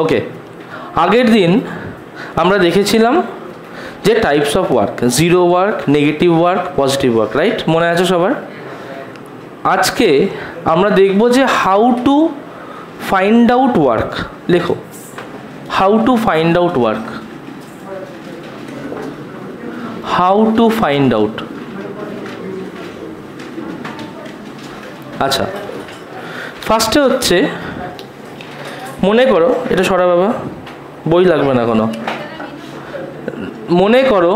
ওকে, আগের দিন আমরা দেখেছিলাম যে types of work, zero work, negative work, positive work, right? মনে আছে সবার? আজকে আমরা দেখব যে how to find out work. লেখো, how to find out work. How to find out. আচ্ছা, ফার্স্টে হচ্ছে, মনে করো, এটা সরা বাবা, বই লাগবে না কোনো। মনে করো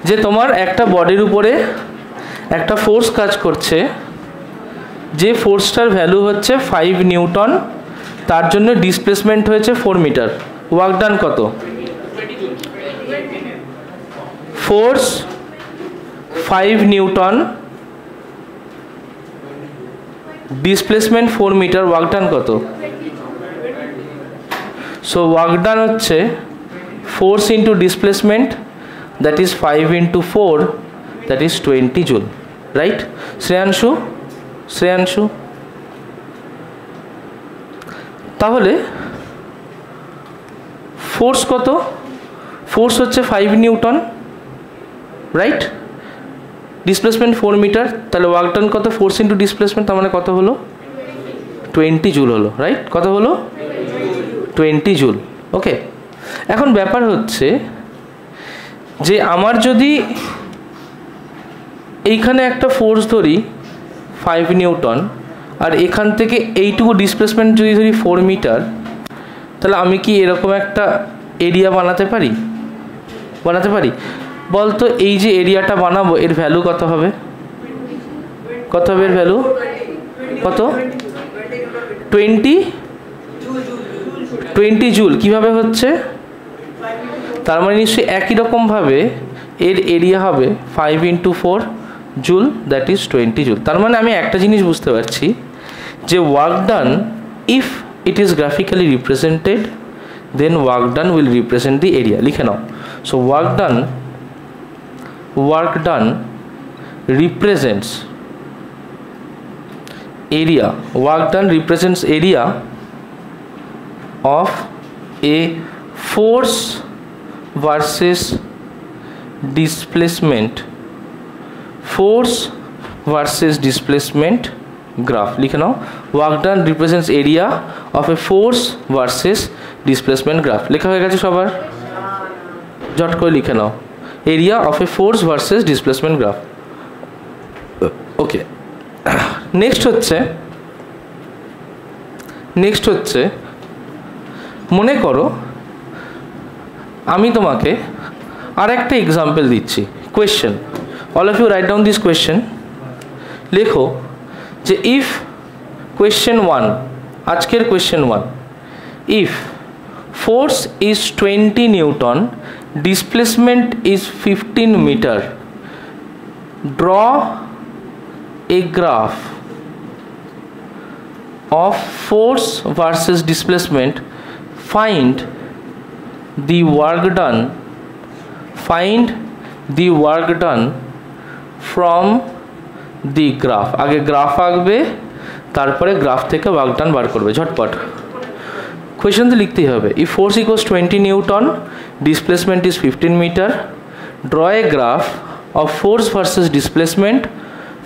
যে তোমার একটা বডির উপরে একটা ফোর্স কাজ করছে, যে ফোর্সটার ভ্যালু হচ্ছে 5 নিউটন, তার জন্য ডিসপ্লেসমেন্ট হয়েছে 4 মিটার। ওয়ার্ক ডান কত? Force 5 newton, displacement 4 metre, work done কত? সো ওয়ার্ক ডান হচ্ছে force into displacement, that is 5 into 4, that is 20 joule, right? Shreyanshu, Shreyanshu, তাহলে ফোর্স কত? ফোর্স হচ্ছে 5 নিউটন, রাইট? ডিসপ্লেসমেন্ট 4 মিটার, তাহলে ওয়ার্ক ডান কত? Force into displacement, তার মানে কত হলো? 20 জুল হলো, রাইট? কত হলো? 20 জুল। ওকে, এখন ব্যাপার হচ্ছে যে আমার যদি এইখানে একটা ফোর্স ধরি 5 নিউটন, আর এখান থেকে এইটুকু ডিসপ্লেসমেন্ট যদি ধরি 4 মিটার, তাহলে আমি কি এরকম একটা এরিয়া বানাতে পারি? বানাতে পারি? বলতো এই যে এরিয়াটা বানাবো, এর ভ্যালু কত হবে? কত হবে এর ভ্যালু? কত? 20 জুল। কিভাবে হচ্ছে? তার মানে নিশ্চয়ই একই রকমভাবে এর এরিয়া হবে 5 into 4 joule, that is 20 joule. তার মানে আমি একটা জিনিস বুঝতে পারছি যে work done, if it is graphically represented, then work done will represent the area. লিখে নাও। So work done represents area. Work done represents area of a force versus displacement. Force versus displacement graph. লিখে নাও, work done represents area of a force versus displacement graph. লেখা হয়ে গেছে সবার? জট করে লিখে নাও, area of a force versus displacement graph. Okay, next হচ্ছে মনে করো আমি তোমাকে আর একটা এক্সাম্পল দিচ্ছি। Question, all of you write down this question. লেখো যে ইফ কোয়েশ্চেন 1, আজকের question 1, if force is 20 newton, displacement is 15 meter, draw a graph of force versus displacement, find the work done from the graph. আগে graph আঁকবে, তারপরে graph থেকে work done বার করবে। ঝটপট question তো লিখতেই হবে। If force equals 20 newton, displacement is 15 meter, draw a graph of force versus displacement,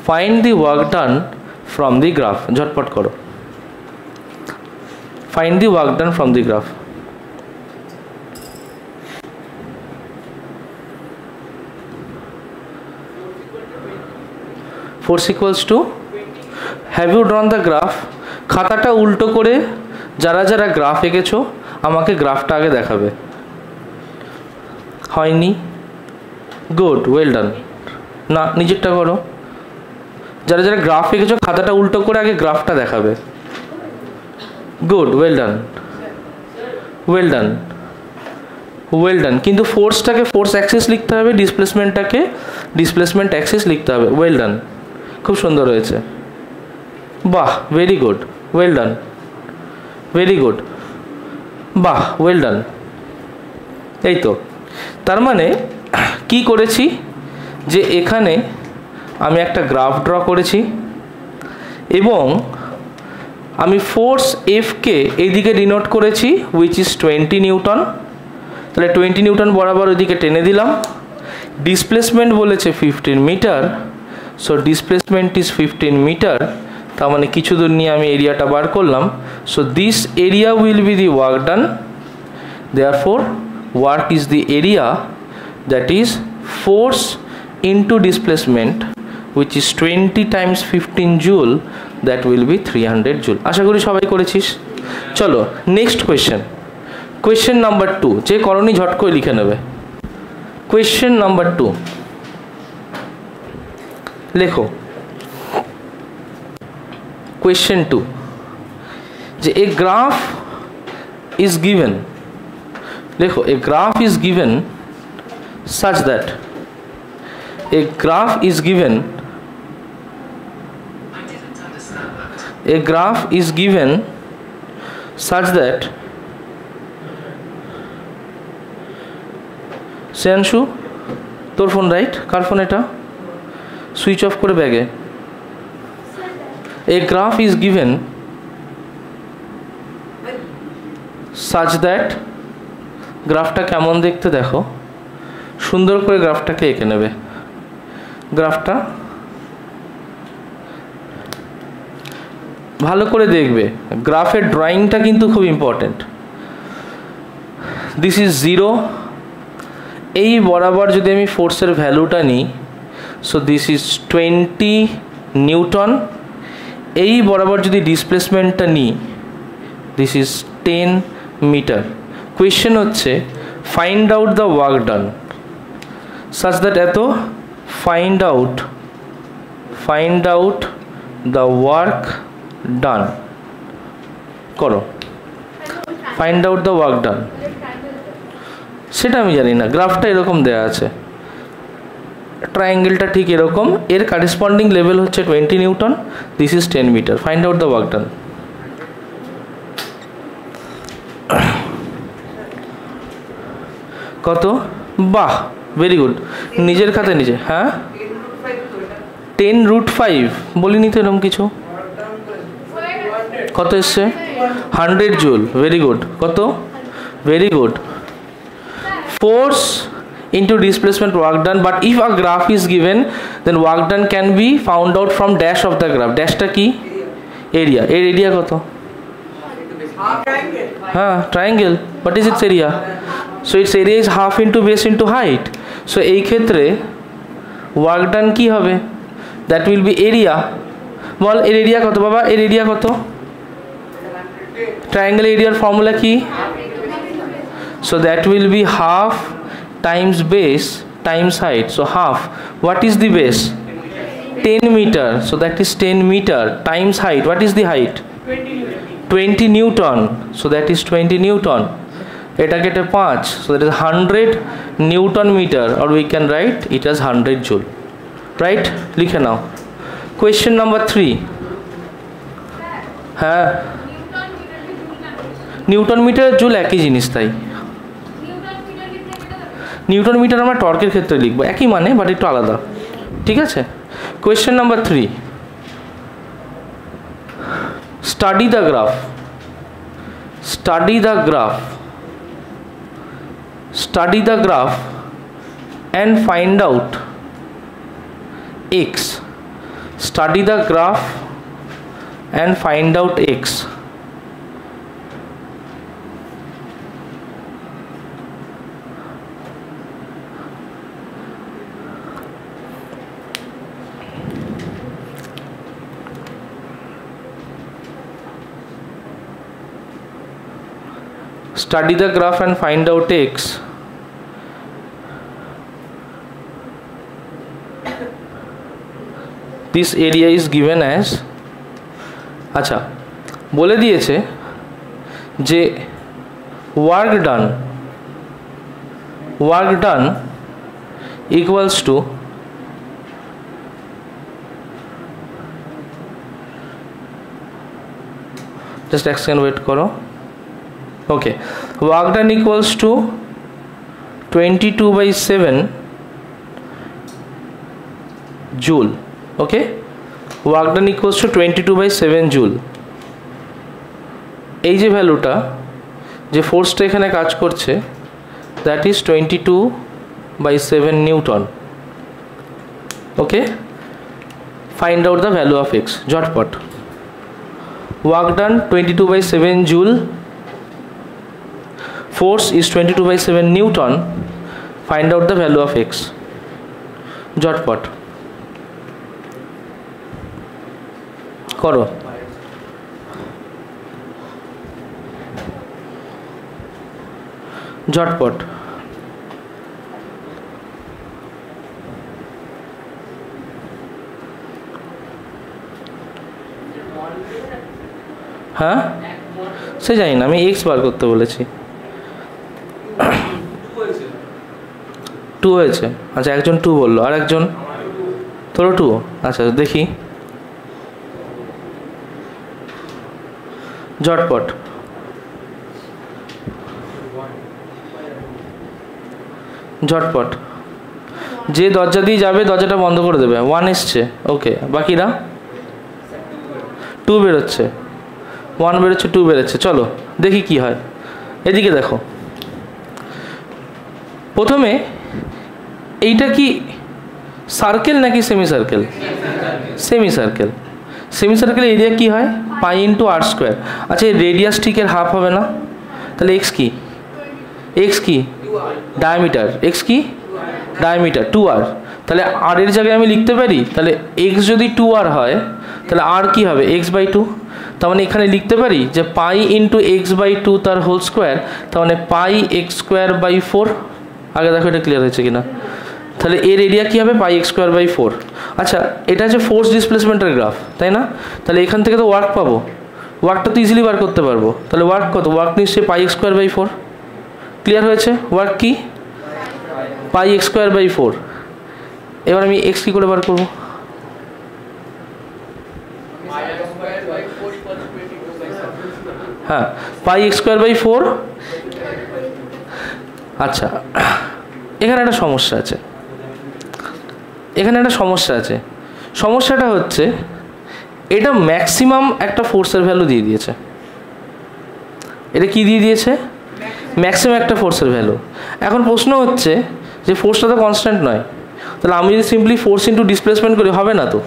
find the work done from the graph. ঝটপট করো, find the work done from the graph. Force equals to, have you drawn the graph? খাতাটা উল্টো করে যারা যারা graph এঁকেছো আমাকে গ্রাফটা আগে দেখাবে। হয়নি? Good, well done. না, নিজেরটা করো। যারা যারা গ্রাফ এঁকেছো খাতাটা উল্টো করে আগে গ্রাফটা দেখাবে। Good, well done, well done, well done. কিন্তু ফোর্সটাকে ফোর্স অ্যাক্সিস লিখতে হবে, ডিসপ্লেসমেন্টটাকে ডিসপ্লেসমেন্ট অ্যাক্সিস লিখতে হবে। ওয়েল ডান, খুব সুন্দর হয়েছে। বাহ, very good, well done, very good, বাহ, ওয়েল ডান। এই তো, তার মানে কি করেছি যে এখানে আমি একটা গ্রাফ ড্র করেছি এবং আমি ফোর্স এফ কে এইদিকে ডিনোট করেছি উইচ ইজ 20 নিউটন, তাহলে 20 নিউটন বরাবর ওইদিকে টেনে দিলাম। ডিসপ্লেসমেন্ট বলেছে 15 metre, so displacement is 15 metre, তার মানে কিছু দূর নিয়ে আমি এরিয়াটা বার করলাম। So this area will be the work done, therefore work is the area that is force into displacement which is 20 times 15 joule, that will be 300 joule. আশা করি সবাই করেছিস। চলো নেক্সট কোয়েশ্চেন, কোয়েশ্চেন নাম্বার 2, যে করণী ঝট করে লিখে নেবে। কোয়েশ্চেন নাম্বার 2 লেখো। Question 2, যে a graph is given, লেখো a graph is given such that a graph is given, a graph is given such that Shreyanshu তোর ফোন রাইট, কার ফোন এটা, সুইচ অফ করে ব্যাগে। a graph is given such that, গ্রাফটা কেমন দেখতে দেখো, সুন্দর করে গ্রাফটাকে এঁকে নেবে। গ্রাফটা ভালো করে দেখবে, গ্রাফের ড্রয়িংটা কিন্তু খুব ইম্পর্টেন্ট। দিস ইজ 0, এই বরাবর যদি আমি ফোর্সের ভ্যালুটা নিই, সো দিস ইজ 20 নিউটন, এই বরাবর যদি ডিসপ্লেসমেন্টটা নিই, দিস ইজ 10 মিটার। কোয়েশ্চেন হচ্ছে find out the work done such that, এত find out the work done করো, find out the work done. সেটা আমি জানি না, গ্রাফটা এরকম দেয়া আছে, ট্রায়াঙ্গেলটা ঠিক এরকম, এর কারেসপন্ডিং লেভেল হচ্ছে 20 newton, this is 10 metre, find out the work done. কত? বাহ, ভেরি গুড, নিজের খাতে নিজে। হ্যাঁ 10√5 বলিনি তো এরকম কিছু। কত এসছে? 100 জুল, ভেরি গুড। কত? Very good. Force into displacement work done, but if a graph is given then work done can be found out from dash of the graph. dash টা কি? area. এর area কত? হ্যাঁ triangle, what is its area? so its area is half into base into height, so এই ক্ষেত্রে work done কি হবে? that will be area। বল এর area কত বাবা? এর area কত? triangle area formula কি? so that will be half times base times height, so half, what is the base? 10 meter, so that is 10 meter times height, what is the height? 20 newton, so that is 20 newton, eta kete 5, so that is 100 newton meter, or we can write it as 100 joule, right? likhe nao question number 3 ha newton meter joule ekই জিনিস তাই Newton metre আমরা টর্কের ক্ষেত্রে লিখবো, একই মানে but একটু আলাদা, ঠিক আছে? Question number 3, study the graph, study the graph, study the graph and find out x, study the graph and find out x. Study the graph and find out x. This area is given as, আচ্ছা বলে দিয়েছে যে work done equals to just a second wait করো। okay, work done equals to 22/7 joule, okay, work done equals to 22/7 joule, এই যে ভ্যালুটা, যে ফোর্সটা এখানে কাজ করছে, that is 22/7 newton. Okay, find out the value of x. ঝটপট। Work done 22/7 joule, force is 22/7 Newton, find out the value of x. ঝটপট করো। ঝটপট। হ্যাঁ, সে জানি না, আমি এক্স বার করতে বলেছি। 2 হয়েছে। আচ্ছা, একজন 2 বললো, আর একজন তোরও 2। আচ্ছা দেখি, ঝটপট। ঝটপট। যে দরজা দিয়ে যাবে দরজাটা বন্ধ করে দেবে। 1 এসছে। ওকে, বাকিরা 2 বেরোচ্ছে, 1 বেরোচ্ছে, 2 বেরোচ্ছে। চলো দেখি কি হয়। এদিকে দেখো, প্রথমে এইটা কি সার্কেল নাকি semi circle? Semi circle. Semi সার্কেলের এরিয়া কি হয়? পাই ইন্টু আর স্কোয়ার। আচ্ছা, রেডিয়াস ঠিকের হাফ হবে না? তাহলে এক্স কি? এক্স কি? ডায়ামিটার। এক্স কি? Diameter, 2r। তাহলে আর এর জায়গায় আমি লিখতে পারি, তাহলে এক্স যদি 2r হয় তাহলে আর কি হবে? x/2। তার মানে এখানে লিখতে পারি যে পাই ইন্টু x/2 তার হোল স্কোয়ার, তার মানে পাই x²/4। আগে দেখো এটা ক্লিয়ার হয়েছে কিনা। তাহলে এর এরিয়া কী হবে? পাই x²/4। আচ্ছা, এটা হচ্ছে ফোর্স ডিসপ্লেসমেন্টের গ্রাফ, তাই না? তাহলে এখান থেকে তো ওয়ার্ক পাবো, ওয়ার্কটা তো ইজিলি বার করতে পারবো। তাহলে ওয়ার্ক কত? ওয়ার্ক নিশ্চয়ই পাই x²/4। ক্লিয়ার হয়েছে? ওয়ার্ক কি? পাই x²/4। এবার আমি এক্স কী করে বার করবো? হ্যাঁ, পাই x²/4। আচ্ছা, এখানে একটা সমস্যা আছে, এখানে একটা সমস্যা আছে। সমস্যাটা হচ্ছে এটা ম্যাক্সিমাম একটা ফোর্সের ভ্যালু দিয়ে দিয়েছে। এটা কি দিয়ে দিয়েছে? ম্যাক্সিমাম একটা ফোর্সের ভ্যালু। এখন প্রশ্ন হচ্ছে যে ফোর্সটা তো কনস্ট্যান্ট নয়, তাহলে আমি যদি সিম্পলি ফোর্স ইন্টু ডিসপ্লেসমেন্ট করি হবে না তো।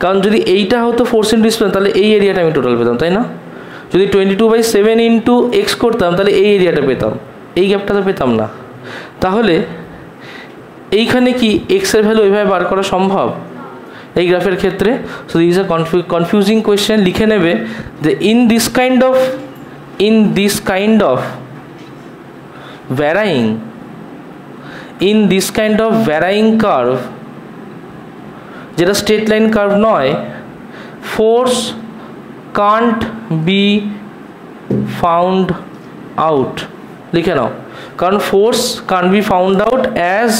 কারণ যদি এইটা হতো ফোর্স ইন্টু ডিসপ্লেসমেন্ট তাহলে এই এরিয়াটা আমি টোটাল পেতাম, তাই না? যদি 22/7 ইন্টু এক্স করতাম তাহলে এই এরিয়াটা পেতাম, এই গ্যাপটা তো পেতাম না। তাহলে এইখানে কি এক্সের ভ্যালু এইভাবে বার করা সম্ভব এই গ্রাফের ক্ষেত্রে? So this is a confusing question. লিখে নেবে যে in this kind of varying curve, যেটা স্ট্রেট লাইন কার্ভ নয়, force can't be found out. লিখে নাও, কারণ force can't be found out as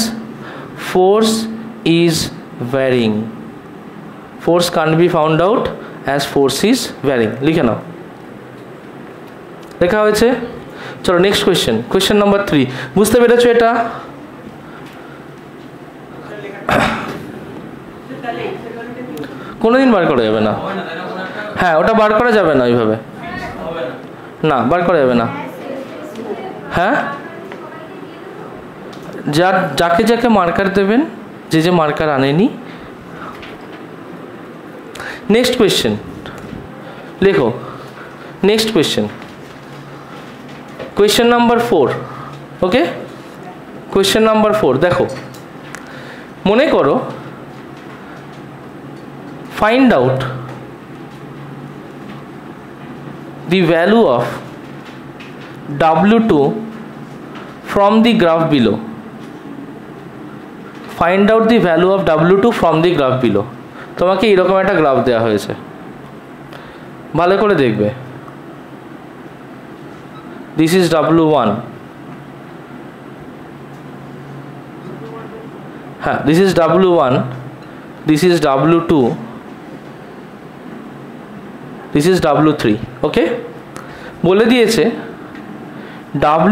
force is varying. Force can't be found out as force is varying. লিখে নাও, লেখা হয়েছে। চলো নেক্সট কোয়েশ্চেন, কোয়েশ্চেন নাম্বার 3। বুঝতে পেরেছো এটা? কোনোদিন বার করা যাবে না। হ্যাঁ, ওটা বার করা যাবে না ওইভাবে, না বার করা যাবে না। হ্যাঁ, যাকে যাকে মার্কার দেবেন, যে মার্কার আনেনি। নেক্সট কোয়েশ্চেন লেখো। Next question, question number 4। ওকে, কোয়েশ্চেন নাম্বার 4 দেখো। মনে করো find out the value of W2 from the graph below. Find out the value of W2 from the graph below. তোমাকে এরকম একটা গ্রাফ দেওয়া হয়েছে, ভালো করে দেখবে। This is W1. হ্যাঁ, this is W1, this is W2, this is W3. ওকে, বলে দিয়েছে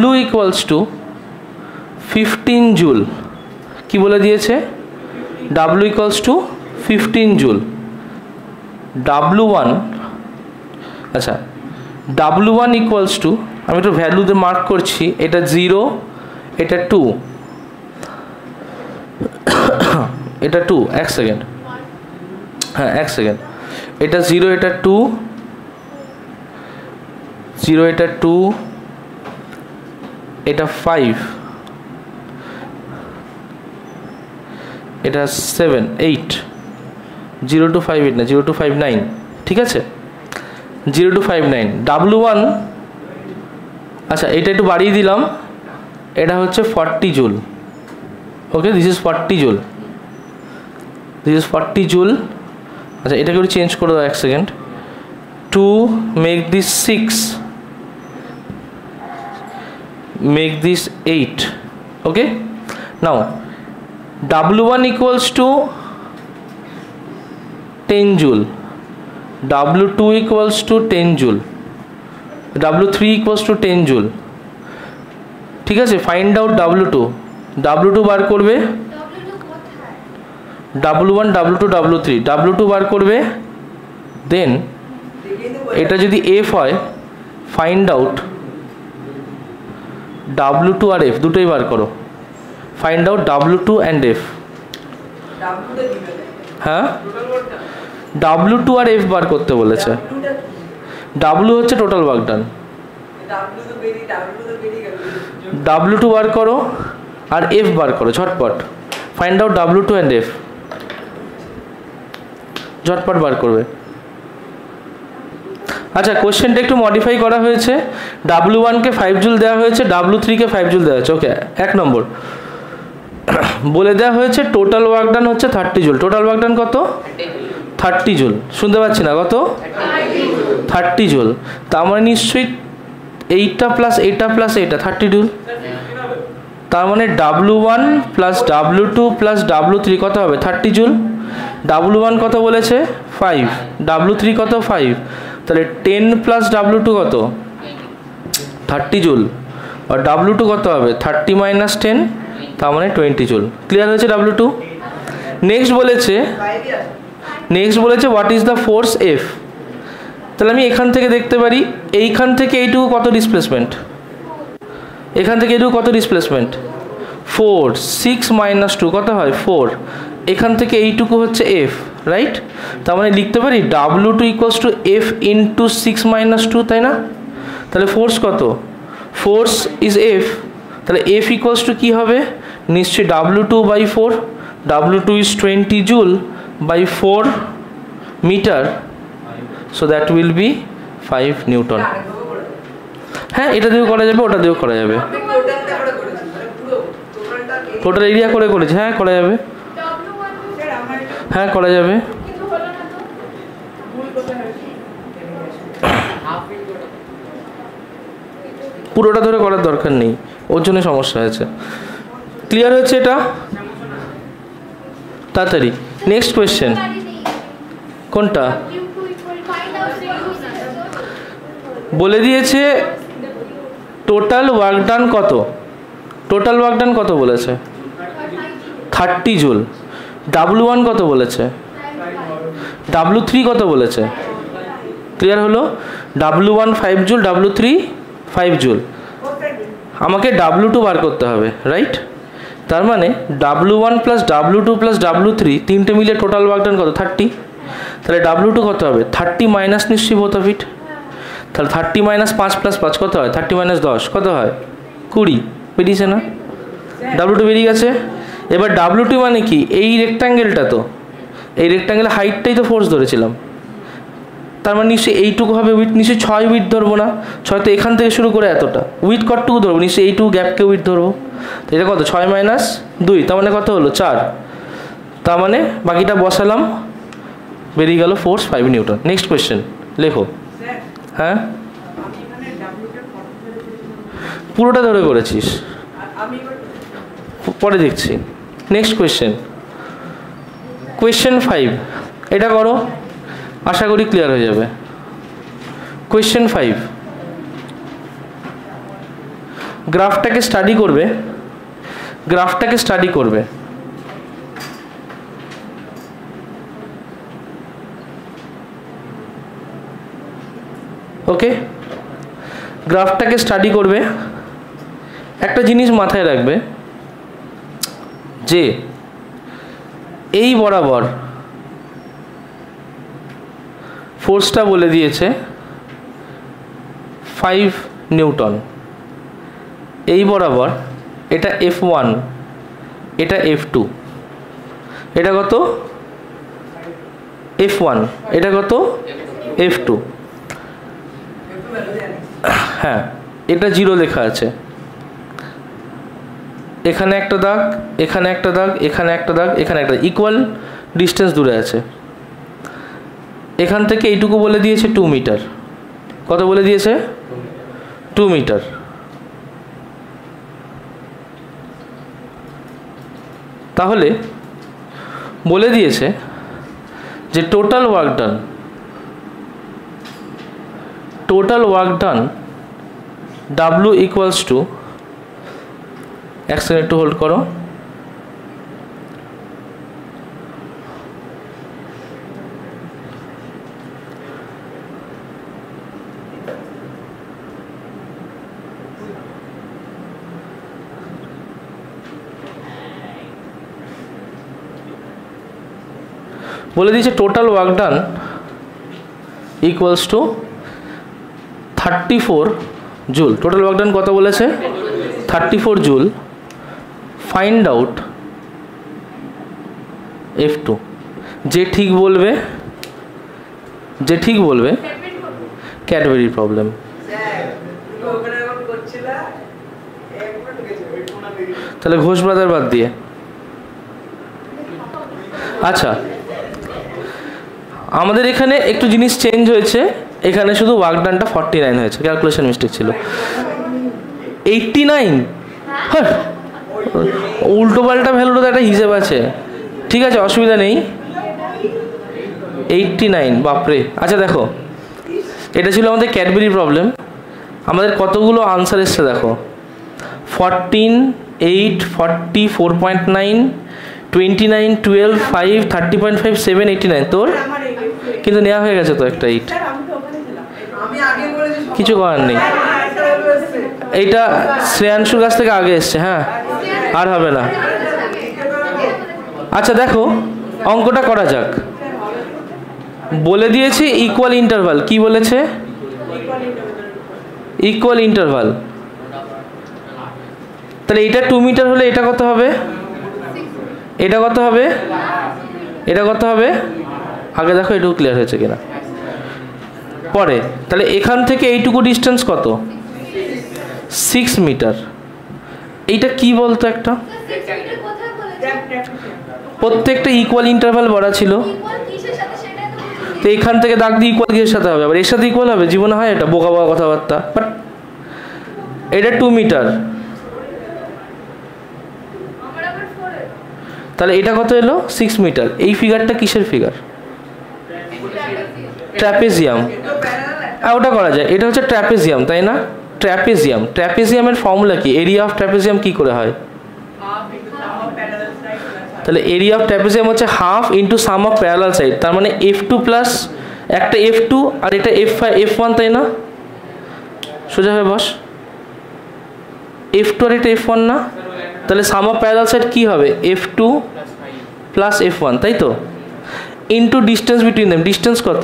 W equals to 15 জুল। কি বলে দিয়েছে? W equals to 15 joule. W1, আচ্ছা W1 ইকুয়ালস টু, আমি একটু ভ্যালুতে মার্ক করছি, এটা 0, এটা 2, এটা 2, এক সেকেন্ড, হ্যাঁ এক সেকেন্ড, এটা 0, এটা 2, 0, এটা 2, এটা 5, এটা 7, 8, 0 to 5 8 না, 0 to 5 9, ঠিক আছে, 0 to 5 9, W1, আচ্ছা এটা একটু বাড়িয়ে দিলাম, এটা হচ্ছে 40 joule, okay, this is 40 joule, this is 40 joule. আচ্ছা এটাকে একটু চেঞ্জ করে দাও এক second, to make this 6, make this 8, okay. Now W1 equals to 10 joule, W2 equals to 10 joule, W3 equals to 10 joule, ঠিক আছে। ফাইন্ড আউট W2, W2 বার করবে, W1 W2 W3, W2 বার করবে, দেন এটা যদি F হয় ফাইন্ড আউট W2 আর F দুটোই বার করো, find out W2 and F, হ্যাঁ W2 আর F বার করতে বলেছে, W হচ্ছে টোটাল ওয়ার্ক ডান, W2 বার করো আর F বার করো ঝটপট, find out W2 and F, ঝটপট বার করবে। আচ্ছা কোশ্চেনটা একটু মডিফাই করা হয়েছে, W1 কে 5 জুল দেওয়া হয়েছে, W3 কে 5 জুল দেওয়া হয়েছে, ওকে। এক নম্বর বলে দেওয়া হয়েছে টোটাল ওয়ার্ক ডান হচ্ছে 30 জুল, টোটাল ওয়ার্ক ডান কত 30 জুল, শুনতে পাচ্ছি না, কত 30 জুল, তার মানে নিশ্চয়ই এইটা প্লাস এইটা প্লাস এইটা 30 জুল, তার মানে W1 plus W2 plus W3 কত হবে 30 জুল, W1 কত বলেছে 5, W3 কত 5, তাহলে 10 প্লাস W2 কত 30 জুল, আর W2 কত হবে 30 মাইনাস 10, তার মানে 20 জুল। ক্লিয়ার হয়েছে W2। নেক্সট বলেছে what is the force F, তাহলে আমি এখান থেকে দেখতে পারি এইখান থেকে এইটুকু কত ডিসপ্লেসমেন্ট, এখান থেকে এইটুকু কত ডিসপ্লেসমেন্ট 4, 6 মাইনাস 2 কত হয় 4, এখান থেকে এইটুকু হচ্ছে F, রাইট, তার মানে লিখতে পারি W2 equals to F into 6 minus 2, তাই না, তাহলে ফোর্স কত, ফোর্স ইজ F, তাহলে F ইকুয়ালস টু কী হবে নিশ্চয়ই W2 by 4, W2 is 20 joule by 4 metre, so that will be 5 newton. হ্যাঁ এটা দিয়েও করা যাবে, ওটা দিয়েও করা যাবে, টোটাল এরিয়া করে করেছি, হ্যাঁ করা যাবে, হ্যাঁ করা যাবে, পুরোটা ধরে করার দরকার নেই, ওর জন্য সমস্যা আছে। ক্লিয়ার হচ্ছে এটা, তাড়াতাড়ি নেক্সট কোয়েশ্চেন, কোনটা বলে দিয়েছে টোটাল ওয়ার্ক ডান কত, টোটাল ওয়ার্ক ডান কত বলেছে 30 জুল, W1 কত বলেছে, W3 কত বলেছে, ক্লিয়ার হলো, W1 5 জুল, W3 5 জুল, আমাকে W2 বার করতে হবে, রাইট, তার মানে W1 plus W2 plus W3 তিনটে মিলে টোটাল ওয়ার্ক ডান কত 30, তাহলে W2 কত হবে 30 মাইনাস নিশ্চয়ই বোথ অফ ইট, তাহলে 30 মাইনাস 5 প্লাস 5 কত হয় 30 মাইনাস 10 কত হয় 20, বেরিয়েছে না, W2 বেরিয়ে গেছে। এবার W2 মানে কি, এই রেক্টাঙ্গেলটা, তো এই রেক্টাঙ্গেলের হাইটটাই তো ফোর্স ধরেছিলাম, তার মানে নিশ্চয়ই এইটুকু হবে উইথ, নিশ্চয়ই 6 উইথ ধরবো না, 6 তো এখান থেকে শুরু করে এতটা, উইথ কতটুকু ধরবো নিশ্চয়ই এইটুকু গ্যাপকে উইথ ধরবো, তো এটা কত 6 মাইনাস 2, তার মানে কত হলো 4, তার মানে বাকিটা বসালাম, বেরিয়ে গেল ফোর্স 5 নিউটন। নেক্সট কোয়েশ্চেন লেখো, হ্যাঁ পুরোটা ধরে করেছিস, পরে দেখছি। নেক্সট কোয়েশ্চেন, কোয়েশ্চেন 5, এটা করো, আশা করি ক্লিয়ার হয়ে যাবে। কোয়েশ্চেন 5, গ্রাফটাকে স্টাডি করবে, গ্রাফটাকে স্টাডি করবে, ওকে। গ্রাফটাকে স্টাডি করবে, একটা জিনিস মাথায় রাখবে যে এই বরাবর ফোর্সটা বলে দিয়েছে 5 নিউটন, এই বরাবর এটা F1, এটা F2, এটা কত F1, এটা কত F2। হ্যাঁ, এটা 0 লেখা আছে, এখানে একটা দাগ, এখানে একটা দাগ, এখানে একটা দাগ, এখানে একটা, ইকুয়াল ডিস্টেন্স দূরে আছে। এখান থেকে এইটুকু বলে দিয়েছে 2 মিটার। কত বলে দিয়েছে? 2 মিটার। তাহলে বলে দিয়েছে যে total work done W equals to, এক সেকেন্ড একটু হোল্ড করো, বলে দিয়েছে total work done equals to 34 joule. Total work done কত বলেছে? 34 জুল। Find out F2। যে ঠিক বলবে ক্যাডবেরি প্রবলেম। তাহলে ঘোষ ব্রাদার বাদ দিয়ে, আচ্ছা আমাদের এখানে একটু জিনিস চেঞ্জ হয়েছে, এখানে শুধু ওয়ার্ক ডানটা 49 হয়েছে, ক্যালকুলেশন মিস্টেক ছিল। 89, হ্যাঁ উল্টো পাল্টা ভ্যালুর তো একটা হিসেব আছে, ঠিক আছে অসুবিধা নেই। 89, বাপরে। আচ্ছা দেখো, এটা ছিল আমাদের ক্যাডবেরি প্রবলেম। আমাদের কতগুলো আনসার এসছে দেখো, 14, 8, 40, 4.9, 29, 12, 5, 30.5, 7, 89। তোর কিন্তু নেওয়া হয়ে গেছে তো একটা 8, কিছু করার নেই। এইটা শ্রেয়াংশুর কাছ থেকে আগে এসছে, হ্যাঁ আর হবে না। আচ্ছা দেখো অঙ্কটা করা যাক। বলে দিয়েছি ইকুয়াল ইন্টারভাল, কি বলেছে? Equal interval. তাহলে এটা 2 মিটার হলে এটা কত হবে? এটা কত হবে? এটা কত হবে? আগে দেখো এটুকু ক্লিয়ার হয়েছে কিনা। পরে তাহলে এখান থেকে এইটুকু ডিস্টেন্স কত? 6 মিটার। এইটা কি বলতো একটা? প্রত্যেকটা ইকুয়াল ইন্টারভাল বলা ছিল, তো এখান থেকে দাগ দিয়ে ইকুয়াল কিসের সাথে হবে? আবার এর সাথে ইকুয়াল হবে? জীবনে হয় এটা? বোকা বোকা কথাবার্তা। বাট এটা 2 মিটার, তাহলে এটা কত এলো? 6 মিটার। এই ফিগারটা কিসের ফিগার? ট্র্যাপেজিয়াম। ওটা করা যায়, এটা হচ্ছে ট্র্যাপেজিয়াম তাই না? ট্র্যাপেজিয়ামের ফর্মুলা কি? এরিয়া অফ ট্র্যাপেজিয়াম কি করে হয়? তাহলে এরিয়া অফ ট্র্যাপেজিয়াম হচ্ছে half into some of parallel side. তার মানে F2 প্লাস একটা F2 আর এটা F1 তাই না? সোজা হয়ে বস, F2 আর এটা F1 না? তাহলে সাম অফ প্যারালাল সাইড কি হবে? F2 প্লাস F1 তাই তো, into distance between them. Distance কত?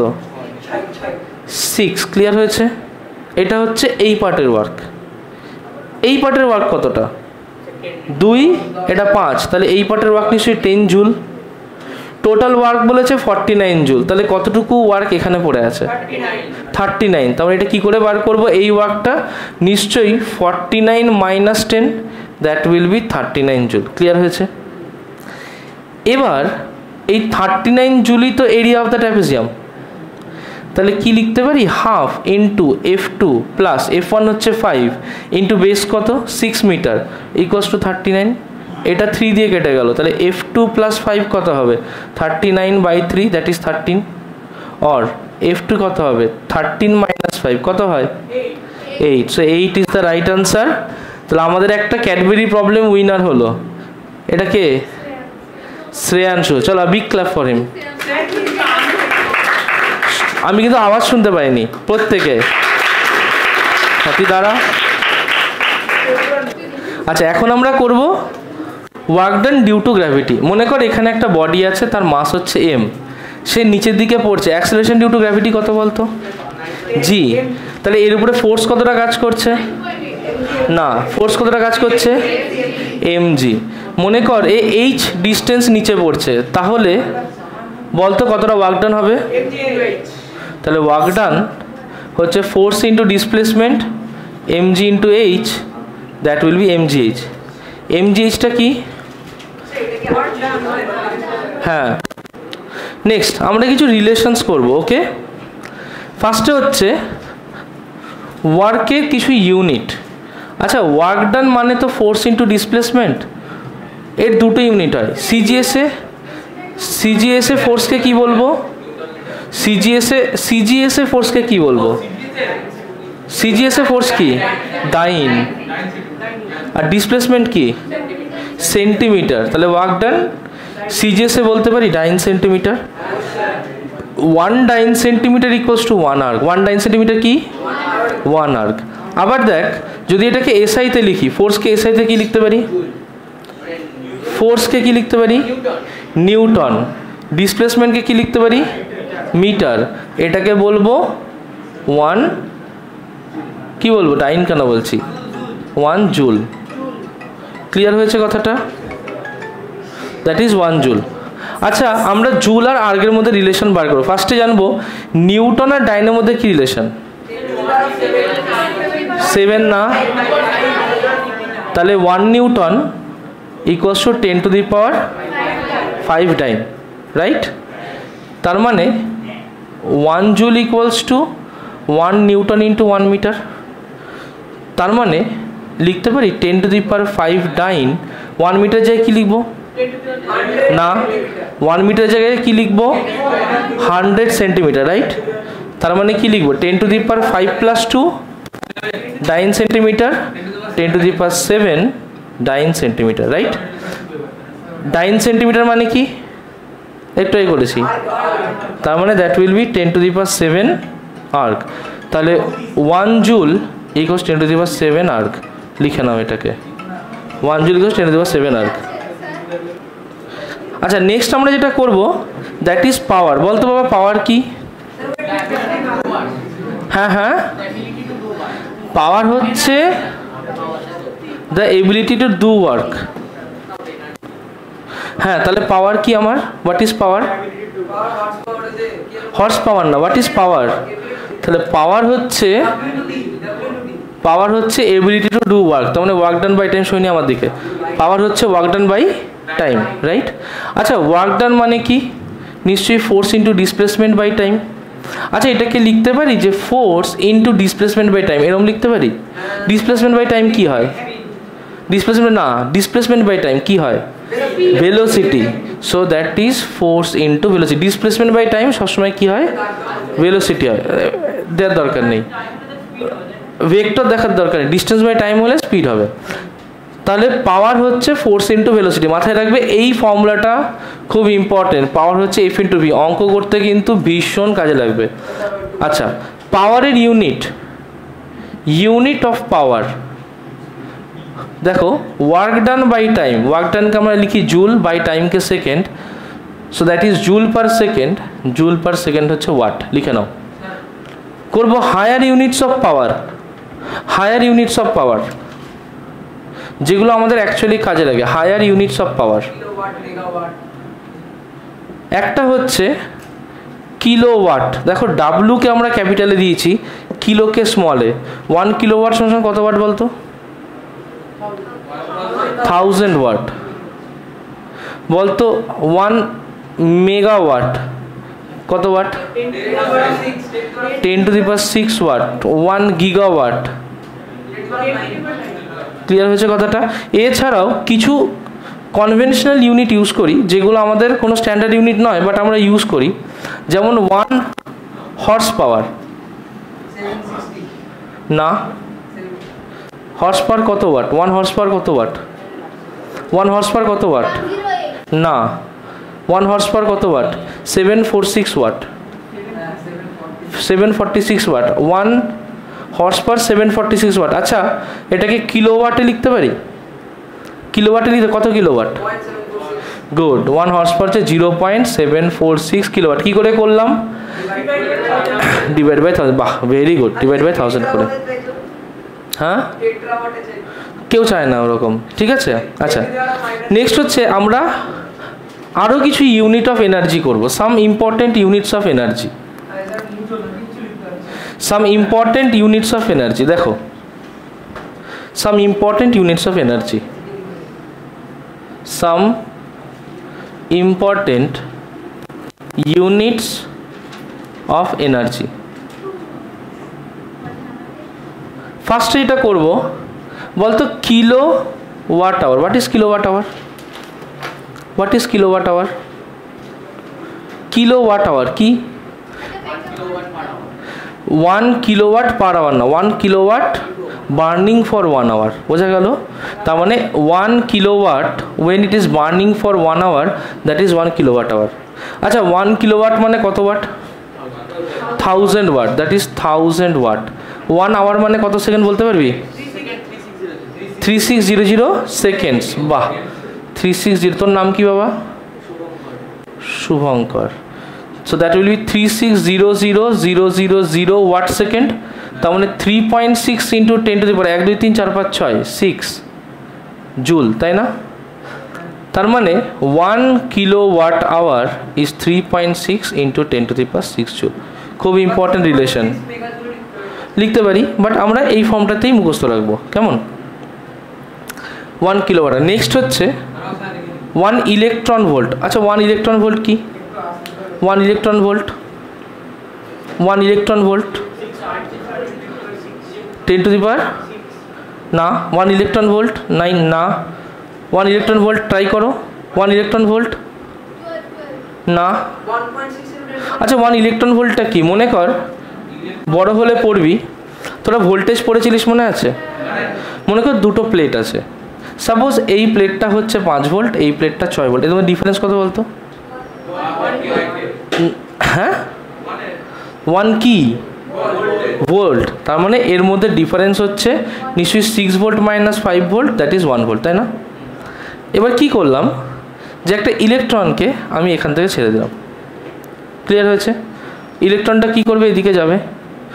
6। ক্লিয়ার হয়েছে? এটা হচ্ছে এই পার্টের ওয়ার্ক। এই পার্টের ওয়ার্ক কতটা? 2, এটা 5, তাহলে এই পার্টের ওয়ার্ক নিশ্চয়ই 10 জুল। টোটাল ওয়ার্ক বলেছে 49 জুল, তাহলে কতটুকু ওয়ার্ক এখানে পড়ে আছে? 39। তাহলে এটা কি করে বার করব? এই ওয়ার্কটা নিশ্চয়ই 49 minus 10, that will B 39 joule. Clear হয়েছে? এবার এই 39 জুলই তো এরিয়া অফ দ্য ট্র্যাপেজিয়াম। তাহলে কি লিখতে পারি? Half into F2 plus F1 হচ্ছে 5 ইন্টু বেস কত? 6 মিটার ইকুয়ালস টু 39। এটা 3 দিয়ে কেটে গেল, তাহলে F2 প্লাস 5 কত হবে? 39/3, দ্যাট ইজ 13। অর F2 কত হবে? 13 মাইনাস 5 কত হয়? 8। So 8 is the right answer. তাহলে আমাদের একটা ক্যাডবেরি প্রবলেম উইনার হলো। এটা কে? শ্রেয়াংশু। চলো বিগ ক্ল্যাপ ফর হিম। আমি কিন্তু আওয়াজ শুনতে পাইনি প্রত্যেকে। তুই দাঁড়া। আচ্ছা, এখন আমরা করব work done due to gravity. মনে কর এখানে একটা বডি আছে, তার মাস হচ্ছে এম, সে নিচের দিকে পড়ছে, অ্যাক্সেলারেশন ডিউ টু গ্র্যাভিটি কত বলতো? জি। তাহলে এর উপরে ফোর্স কতটা কাজ করছে? না, ফোর্স কতটা কাজ করছে? M G. মনে কর এ এইচ ডিস্টেন্স নিচে পড়ছে, তাহলে বলতো কতটা ওয়ার্ক ডান হবে? তাহলে ওয়ার্ক ডান হচ্ছে force into displacement M G into H, that will be M G H. M G এইচটা কি? হ্যাঁ। নেক্সট আমরা কিছু রিলেশনস করব। ওকে, ফার্স্টে হচ্ছে ওয়ার্কের কিছু ইউনিট। আচ্ছা, ওয়ার্ক ডান মানে তো ফোর্স ইন্টু ডিসপ্লেসমেন্ট, এর দুটো ইউনিট হয়। সিজিএসএ ফোর্সকে কি বলবো? সিজিএসএ ফোর্সকে কি বলবো? সিজিএসএ ফোর্স কি? ডাইন। আর ডিসপ্লেসমেন্ট কি? সেন্টিমিটার। তাহলে ওয়ার্ক ডান সিজিএসএ বলতে পারি dyne centimetre. 1 dyne centimetre equals to 1 erg. 1 dyne centimetre কি? 1 আর্ক। আবার দেখ, যদি এটাকে এসআইতে লিখি, ফোর্সকে এসআইতে কি লিখতে পারি? ফোর্সকে কি লিখতে পারি? নিউটন। ডিসপ্লেসমেন্টকে কি লিখতে পারি? মিটার। এটাকে বলবো 1, কি বলবো? ডাইন কেন বলছি? 1 জুল। ক্লিয়ার হয়েছে কথাটা? That is 1 joule. আচ্ছা, আমরা জুল আর আর্গের মধ্যে রিলেশন বার করবো। ফার্স্টে জানবো নিউটন আর ডাইনের মধ্যে কি রিলেশন? 7 না? তাহলে 1 newton equals to 10 to the power 5 dyne, right? তার মানে 1 joule equals to 1 newton into 1 metre. তার মানে লিখতে পারি 10 to the power 5 dine. 1 metre জায়গায় কি লিখবো? না, 1 মিটার জায়গায় কি লিখবো? 100 সেন্টিমিটার, রাইট? তার মানে কি লিখবো? 10 to the power 5 plus 2 dyne centimetre, 10 to the power 7 dyne centimetre, right? Dyne centimetre মানে কি? একটু আগে বলেছি। তার মানে that will be 10 to the power 7 erg. তাহলে 1 joule equals 10 to the power 7 erg. লিখে নাও এটাকে, 1 joule equals 10 to the power 7 erg. আচ্ছা, নেক্সট আমরা যেটা করব দ্যাট ইজ পাওয়ার। বলতো বাবা পাওয়ার কি? হ্যাঁ, পাওয়ার হচ্ছে the ability to do work. হ্যাঁ, তাহলে পাওয়ার কি আমার? What is power? Horse power না, হোয়াট ইজ পাওয়ার? তাহলে পাওয়ার হচ্ছে এবিলিটি টু ডু ওয়ার্ক। তার মানে ওয়ার্ক ডান বাই টাইম। শুনি আমার দিকে, পাওয়ার হচ্ছে work done by time, right? আচ্ছা, ওয়ার্ক ডান মানে কি? নিশ্চয়ই force into displacement by time. আচ্ছা, এটাকে লিখতে পারি যে force into displacement by time, এরকম লিখতে পারি। ডিসপ্লেসমেন্ট বাই টাইম কি হয়? ডিসপ্লেসমেন্ট বাই টাইম কি হয়? Velocity. So that is force into velocity. Displacement by time সবসময় কি হয়? ভেলোসিটি হয়। দেওয়ার দরকার নেই, ভেক্টর দেখার দরকার নেই। ডিস্টেন্স বাই টাইম হলে স্পিড হবে। তাহলে পাওয়ার হচ্ছে ফোর্স ইন্টু ভেলোসিটি। মাথায় রাখবে এই ফর্মুলাটা খুব ইম্পর্টেন্ট। পাওয়ার হচ্ছে এফ ইন্টু ভি। অঙ্ক করতে কিন্তু ভীষণ কাজে লাগবে। আচ্ছা, পাওয়ারের ইউনিট অফ পাওয়ার দেখো, work done by time. Work ডানকে আমরা লিখি জুল, বাই টাইমকে second. So that is joule per second. Joule per second হচ্ছে ওয়াট। লিখে নাও। করবো higher units of power. Higher units of power যেগুলো আমাদের অ্যাকচুয়ালি কাজে লাগে। হায়ার ইউনিটস অফ পাওয়ার একটা হচ্ছে কিলোওয়াট। দেখো, ডাব্লুকে আমরা ক্যাপিটালে দিয়েছি, কিলোকে স্মলে। 1 কিলোওয়াট সমান কত ওয়াট বলতো? 1000 ওয়াট। বলতো 1 মেগাওয়াট কত watt? 10 to the power 6 watt. 1 gigawatt. Clear হয়েছে কথাটা? এছাড়াও কিছু কনভেনশনাল ইউনিট ইউজ করি যেগুলো আমাদের কোনো স্ট্যান্ডার্ড ইউনিট নয়, বাট আমরা ইউজ করি। যেমন 1 হর্স পাওয়ার। না, হর্স পাওয়ার কত ওয়াট? 1 হর্স পাওয়ার কত ওয়াট? 1 হর্স পাওয়ার কত ওয়াট? না, 1 হর্স পাওয়ার কত watt? 746 watt. 746 watt. 1 horse power 746 watt. আচ্ছা এটাকে কিলোওয়াটে লিখতে পারি? কিলোওয়াটে লিখতে কত কিলোওয়াট? গুড, 1 হর্স পাওয়ার হচ্ছে 0.746 কিলোওয়াট। কী করে করলাম? Divide by 1000। বাহ, ভেরি গুড, ডিভাইড বাই 1000 করে। হ্যাঁ, কেউ চায় না ওরকম, ঠিক আছে। আচ্ছা নেক্সট হচ্ছে আমরা আরও কিছু ইউনিট অফ এনার্জি করব, some important units of energy. Some important units of energy, দেখো some important units of energy, some important units of energy. ফার্স্টে এটা করব, বলতো kilowatt hour. What is kilowatt hour? What is kilowatt hour? Kilowatt hour কি? 1 kilowatt per hour না, 1 kilowatt burning for 1 hour. বোঝা গেল? তার মানে 1 kilowatt when it is burning for 1 hour, that is 1 kilowatt hour. আচ্ছা 1 kilowatt মানে কত watt? 1000 watt, that is 1000 watt. 1 hour মানে কত সেকেন্ড বলতে পারবি? 3600 সেকেন্ডস। বাহ, 360। তোর নাম কি বাবা? Shubhankar. So that will be 3600,000 watt second. তার মানে 3.6 into 10 to the power 1 2 3 4 5 6 6 joule, তাই না? তার মানে 1 kilowatt hour is 3.6 into 10 to the power 6 joule. খুব ইম্পর্টেন্ট রিলেশন, লিখতে পারি বাট আমরা এই ফর্মটাতেই মুখস্থ রাখবো, কেমন? 1 কিলোওয়াট। নেক্সট হচ্ছে 1 ইলেকট্রন ভোল্ট। আচ্ছা 1 ইলেকট্রন ভোল্ট কি? 1 electron volt, 1 electron volt 10 to the power না, 1 ইলেকট্রন ভোল্ট 9 না, 1 ইলেকট্রন ভোল্ট ট্রাই করো। 1 ইলেকট্রন ভোল্ট না। আচ্ছা 1 ইলেকট্রন ভোল্টটা কি? মনে কর বড় হলে পড়বি, তোরা ভোল্টেজ পড়েছিলিস মনে আছে? মনে কর দুটো প্লেট আছে, সাপোজ এই প্লেটটা হচ্ছে 5 ভোল্ট, এই প্লেটটা 6 ভোল্ট। এর মধ্যে ডিফারেন্স কত বলতো? হ্যাঁ 1 কি? ভোল্ট। তার মানে এর মধ্যে ডিফারেন্স হচ্ছে নিশ্চয়ই 6 volt minus 5 volt, that is 1 volt, তাই না? এবার কি করলাম, যে একটা ইলেকট্রনকে আমি এখান থেকে ছেড়ে দিলাম। ক্লিয়ার হয়েছে? ইলেকট্রনটা কি করবে? এদিকে যাবে,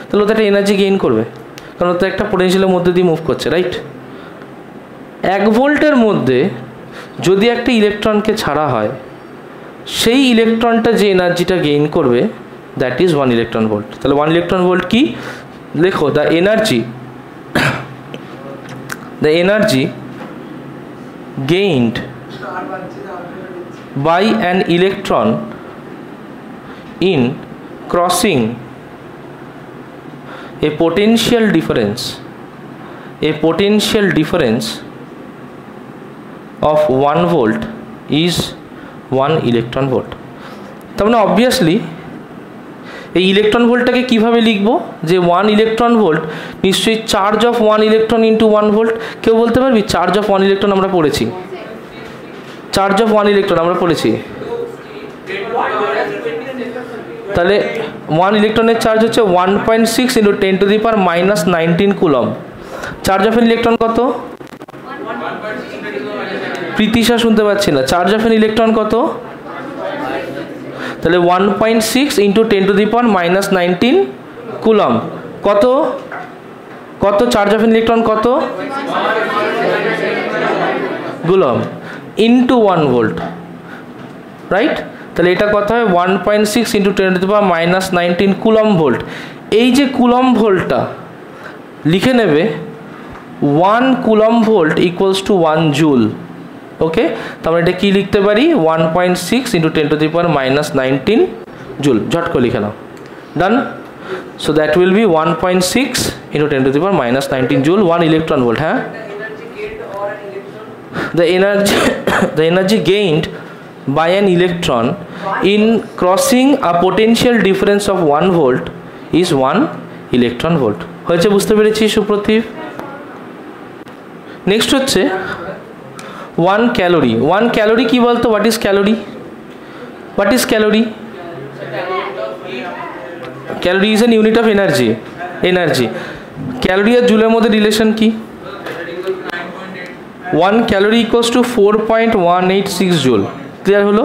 তাহলে ওটা একটা এনার্জি গেইন করবে, কারণ ওটা একটা পোটেনশিয়ালের মধ্যে দিয়ে মুভ করছে, রাইট? 1 ভোল্টের মধ্যে যদি একটা ইলেকট্রনকে ছাড়া হয়, সেই ইলেকট্রনটা যে এনার্জিটা গেইন করবে, দ্যাট ইজ 1 ইলেকট্রন ভোল্ট। তাহলে 1 ইলেকট্রন ভোল্ট কি? লেখো, the energy gained by an electron in crossing a potential difference of 1 volt is 1 electron volt. তার মানে অবভিয়াসলি এই ইলেকট্রন ভোল্টটাকে কীভাবে লিখবো? যে 1 ইলেকট্রন ভোল্ট নিশ্চয়ই charge of 1 electron into 1 volt. কেউ বলতে পারবি? চার্জ অফ 1 ইলেকট্রন আমরা পড়েছি, চার্জ অফ 1 ইলেকট্রন আমরা পড়েছি। তাহলে 1 ইলেকট্রনের চার্জ হচ্ছে 1.6 into 10 to the power minus 19 coulomb. Charge of an electron কত? প্রীতিশা শুনতে পাচ্ছি না। চার্জ অফ এন ইলেকট্রন কত? তাহলে 1.6 into 10 to the power minus 19 coulomb. কত কত চার্জ অফ এন ইলেকট্রন কত? Coulomb into 1 volt, right? তাহলে এটা কত হয়? 1.6 into 10 to the power minus 19 coulomb volt. এই যে কুলম ভোল্টটা লিখে নেবে 1 coulomb volt equals to 1 joule. Okay, তাহলে এটা কি লিখতে পারি? 1.6 into 10 to the power minus 19 joule. ঝট করে লিখে নাও, ডান। So that will B 1.6 into 10 to the power minus 19 joule, 1 electron volt. হ্যাঁ, the energy gained by an electron in crossing a potential difference of 1 volt is 1 electron volt. হয়েছে? বুঝতে পেরেছি সুপ্রতীপ? Next হচ্ছে 1 calorie. 1 calorie কি বলতো? What is calorie? What is calorie? Calorie is an unit of energy. Calorie আর জুলের মধ্যে relation কি? 1 calorie equals to 4.186 joule. Clear হলো?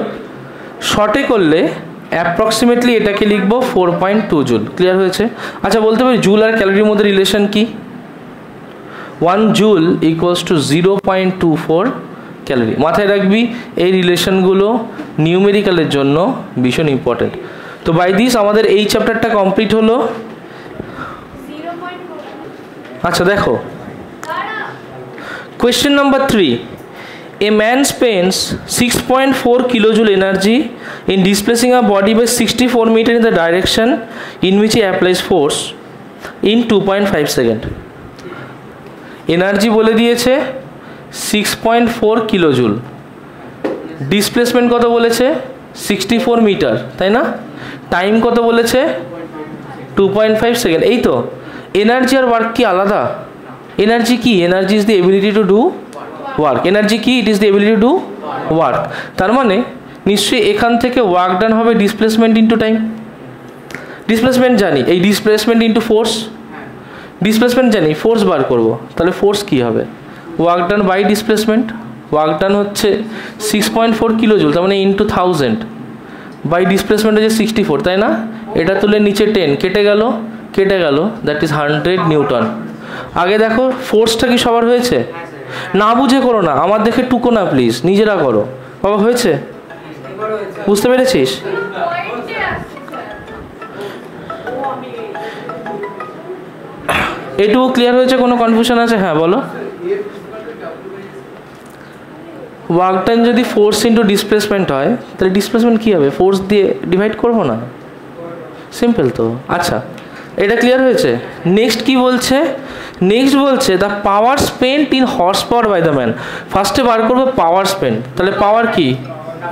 শর্টে করলে অ্যাপ্রক্সিমেটলি এটাকে লিখবো 4.2 জুল। ক্লিয়ার হয়েছে? আচ্ছা বলতে পারি জুল আর ক্যালোরির মধ্যে রিলেশন কি? 1 জুল ইকুয়ালস টু 0.24 ক্যালোরি। মাথায় রাখবি এই রিলেশনগুলো নিউমেরিক্যালের জন্য ভীষণ ইম্পর্টেন্ট। তো বাই দিস আমাদের এই চ্যাপ্টারটা কমপ্লিট হলো। আচ্ছা দেখো, question number 3. A man spends 6.4 kilojoule energy in displacing a body by 64 meter in the direction in which he applies force in 2.5 second. Energy বলে দিয়েছে 6.4 কিলোজুল, ডিসপ্লেসমেন্ট কত বলেছে 64 মিটার, তাই না? টাইম কত বলেছে 2.5 সেকেন্ড। এই তো, এনার্জি আর ওয়ার্ক কি আলাদা? এনার্জি কি? Energy is the ability to do work. Energy কি? It is the ability to do work. তার মানে নিশ্চয়ই এখান থেকে ওয়ার্ক ডান হবে ডিসপ্লেসমেন্ট ইন্টু টাইম। ডিসপ্লেসমেন্ট জানি, এই ডিসপ্লেসমেন্ট ইন্টু ফোর্স। ডিসপ্লেসমেন্ট জানি, ফোর্স বার করব, তাহলে ফোর্স কি হবে? Work done by displacement. Work done হচ্ছে 6.4 কিলোজুল, তার মানে ইন্টু 1000 বাই ডিসপ্লেসমেন্ট হচ্ছে 64, তাই না? এটা তুলে নিচে 10 কেটে গেল, দ্যাট ইজ 100 নিউটন। আগে দেখো ফোর্সটা কি সবার হয়েছে? না বুঝে করো না, আমার দেখে টুকো না প্লিজ, নিজেরা করো। বাবা হয়েছে? বুঝতে পেরেছিস? এটুকু ক্লিয়ার হয়েছে? কোনো কনফিউশন আছে? হ্যাঁ বলো। ওয়ার্ক ডান যদি ফোর্স ইন্টু ডিসপ্লেসমেন্ট হয় তাহলে ডিসপ্লেসমেন্ট কী হবে? ফোর্স দিয়ে ডিভাইড করবো না? সিম্পল তো। আচ্ছা এটা ক্লিয়ার হয়েছে? নেক্সট কি বলছে? নেক্সট বলছে the power spent in horse power by the man. ফার্স্টে বার করবো পাওয়ার স্পেন্ট, তাহলে পাওয়ার কি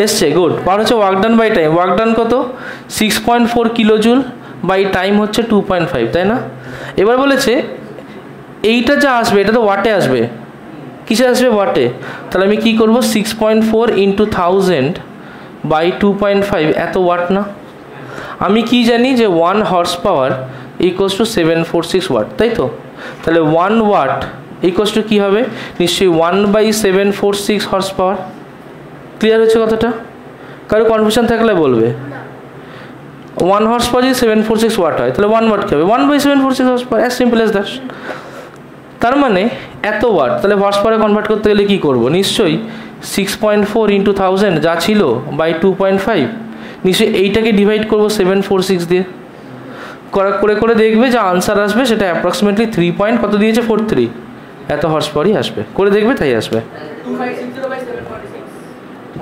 এসছে? গুড। পাওয়ার হচ্ছে work done by time. Work done কত? 6.4 কিলোজুল বাই টাইম হচ্ছে 2.5, তাই না? এবার বলেছে এইটা যা আসবে এটা তো ওয়াটে আসবে। কিসে আসবে? ওয়াটে। তাহলে আমি কি করব? 6.4 ইন্টু 1000 বাই 2.5, এত ওয়াট না? আমি কি জানি যে 1 horse power equals to 746 watt, তাই তো? তাহলে 1 ওয়াট ইকুয়ালস টু কী হবে? নিশ্চয়ই 1/746 হর্স পাওয়ার। ক্লিয়ার হচ্ছে কথাটা? কারো কনফিউশন থাকলে বলবে। 1 হর্স পাওয়ার যদি 746 ওয়াট হয় তাহলে 1 ওয়াট কী হবে? 1/746 horse power, as simple as that. তার মানে এত ওয়াট, তাহলে হর্স পাওয়ারে কনভার্ট করতে গেলে কী করবো? নিশ্চয়ই 6.4 ইন্টু 1000 যা ছিল বাই 2.5, নিশ্চয়ই এইটাকে ডিভাইড করবো 746 দিয়ে। করে দেখবে যে আনসার আসবে সেটা অ্যাপ্রক্সিমেটলি 3 পয়েন্ট কত দিয়েছে? 43 এত হর্স পাওয়ারই আসবে। করে দেখবে তাই আসবে।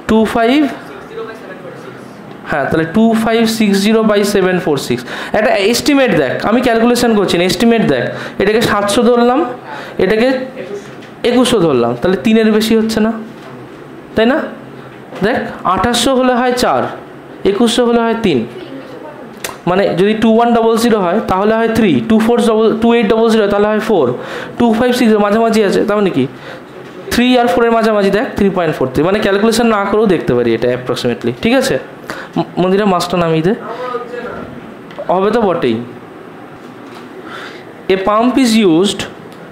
2560/746। হ্যাঁ তাহলে 2560/746। একটা এস্টিমেট দেখ, আমি ক্যালকুলেশন করছি না, এস্টিমেট দেখ। এটাকে 700 ধরলাম, এটাকে 2100 ধরলাম, তাহলে 3-এর বেশি হচ্ছে না, তাই না? দেখ 2800 হলে হয় 4, 2100 হলে হয় 3। মানে যদি 2100 হয় তাহলে হয় 3, 2800 তাহলে হয় 4, 256 মাঝামাঝি আছে, তার মানে কি 3 আর 4 এর মাঝামাঝি দেখ 3.43। মানে ক্যালকুলেশন না করেও দেখতে পারি এটা অ্যাপ্রক্সিমেটলি। ঠিক আছে, মন্দিরা মাস্টার নামিয়ে দে, হবে তো বটেই। A pump is used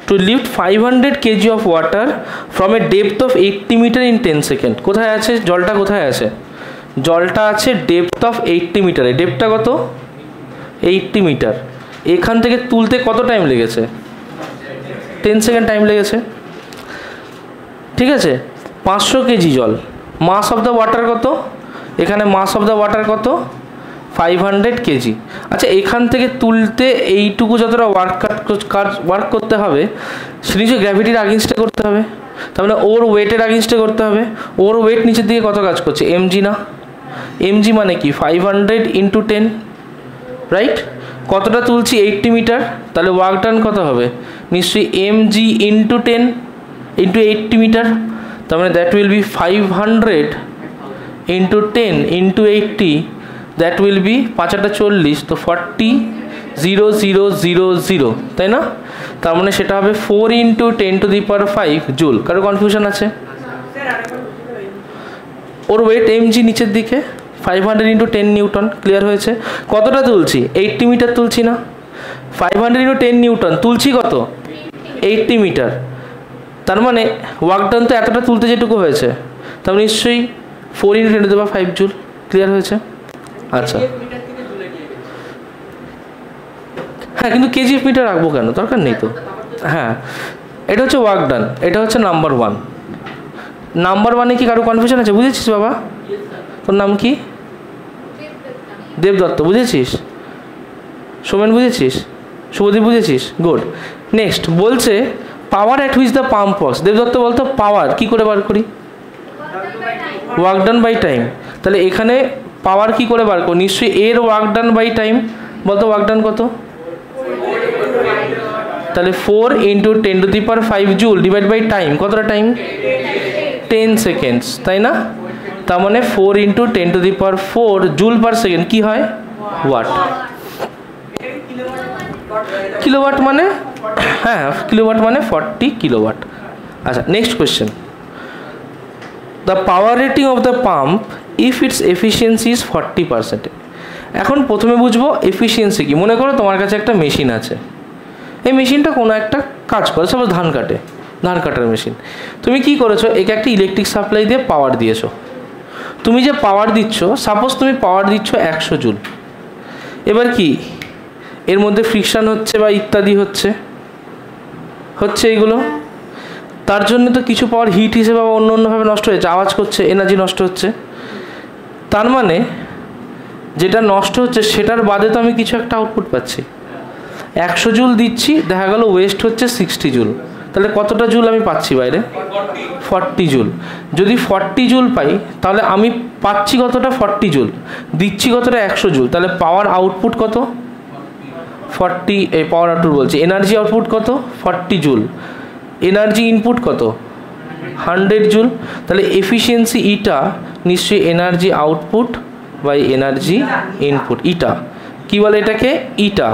to lift 500 kg of water from a depth of 80 metre in 10 second. কোথায় আছে জলটা? কোথায় আছে জলটা? আছে ডেপথ অফ 80 মিটারে। ডেপথটা কত? 80 মিটার। এখান থেকে তুলতে কত টাইম লেগেছে? 10 সেকেন্ড টাইম লেগেছে। ঠিক আছে, 500 কেজি জল। মাস অফ দ্য ওয়াটার কত? এখানে মাস অফ দ্য ওয়াটার কত? 500 কেজি। আচ্ছা এখান থেকে তুলতে এইটুকু যতটা ওয়ার্ক করতে হবে সে নিচে গ্র্যাভিটির আগেনস্টে করতে হবে, তার মানে ওর ওয়েটের আগেনস্টে করতে হবে। ওর ওয়েট নিচের দিকে কত কাজ করছে? এমজি না? এমজি মানে কি 500 ইন্টু 10, রাইট? কতটা তুলছি? 80 মিটার, তাহলে ওয়ার্ক ডান কত হবে? নিশ্চয়ই mg ইন্টু 10 ইন্টু 80 মিটার, তার মানে that will B 500 into 10 into 80, that will B 5×8 তো 40,000, তাই না? তার মানে সেটা হবে 4 ইন্টু 10⁵ জুল। কারো কনফিউশন আছে? ওর ওয়েট mg নিচের দিকে, 500 ইন্টু 10 নিউটন। ক্লিয়ার হয়েছে? কতটা তুলছি? 80 মিটার তুলছি না? 500 × 10 নিউটন, তুলছি কত 80 মিটার। তার মানে ওয়ার্ক ডান তো এতটা তুলতে যেটুকু হয়েছে, তার নিশ্চয়ই 4 × 10⁵ জুল। ক্লিয়ার হয়েছে? আচ্ছা হ্যাঁ, কিন্তু কেজিএফ মিটার রাখবো কেন, দরকার নেই তো। হ্যাঁ, এটা হচ্ছে ওয়ার্ক ডান, এটা হচ্ছে নাম্বার 1। নাম্বার 1-এ কি কারো কনফিউশন আছে? বুঝেছিস বাবা? তোর নাম কি? দেবদত্ত। বুঝেছিস? সোমেন বুঝেছিস? শুভদীপ বুঝেছিস? গুড। নেক্সট বলছে power at which the pump works. Debdatta বলতো পাওয়ার কি করে বার করি? Work done by time. তাহলে এখানে পাওয়ার কি করে বার করি? নিশ্চয়ই এর ওয়ার্ক ডান বাই টাইম। বলতো ওয়ার্ক ডান কত? তাহলে 4 × 10⁵ জুল ডিভাইড বাই টাইম। কতটা টাইম? 10 সেকেন্ডস, তাই না? তার মানে 4 × 10⁴ জুল পার সেকেন্ড কি হয়? ওয়াট। কিলোওয়াট মানে, হ্যাঁ কিলোওয়াট মানে 40 কিলোওয়াট। আচ্ছা next question, the power rating of the pump if it's efficiency is 40%। এখন প্রথমে বুঝবো এফিসিয়েন্সি কি। মনে করো তোমার কাছে একটা মেশিন আছে, এই মেশিনটা কোনো একটা কাজ করে, সাপোজ ধান কাটে, ধান কাটার মেশিন। তুমি কি করেছো? একে একটা ইলেকট্রিক সাপ্লাই দিয়ে পাওয়ার দিয়েছো। তুমি যে পাওয়ার দিচ্ছ, সাপোজ তুমি পাওয়ার দিচ্ছ 100 জুল। এবার কি এর মধ্যে ফ্রিকশান হচ্ছে বা ইত্যাদি হচ্ছে এইগুলো, তার জন্য তো কিছু পাওয়ার হিট হিসেবে বা অন্য অন্যভাবে নষ্ট হয়েছে, আওয়াজ করছে, এনার্জি নষ্ট হচ্ছে। তার মানে যেটা নষ্ট হচ্ছে সেটার বাদে তো আমি কিছু একটা আউটপুট পাচ্ছি। 100 জুল দিচ্ছি, দেখা গেল ওয়েস্ট হচ্ছে 60 জুল। তাহলে কতটা জুল আমি পাচ্ছি বাইরে? 40 জুল। যদি 40 জুল পাই তাহলে আমি পাচ্ছি কতটা? 40 জুল। দিচ্ছি কতটা? 100 জুল। তাহলে পাওয়ার আউটপুট কত? 40। এই পাওয়ার আউটপুট বলছি, এনার্জি আউটপুট কত? 40 জুল। এনার্জি ইনপুট কত? 100 জুল। তাহলে এফিসিয়েন্সি ইটা নিশ্চয়ই energy output by energy input. Eta কি বলে এটাকে? Eta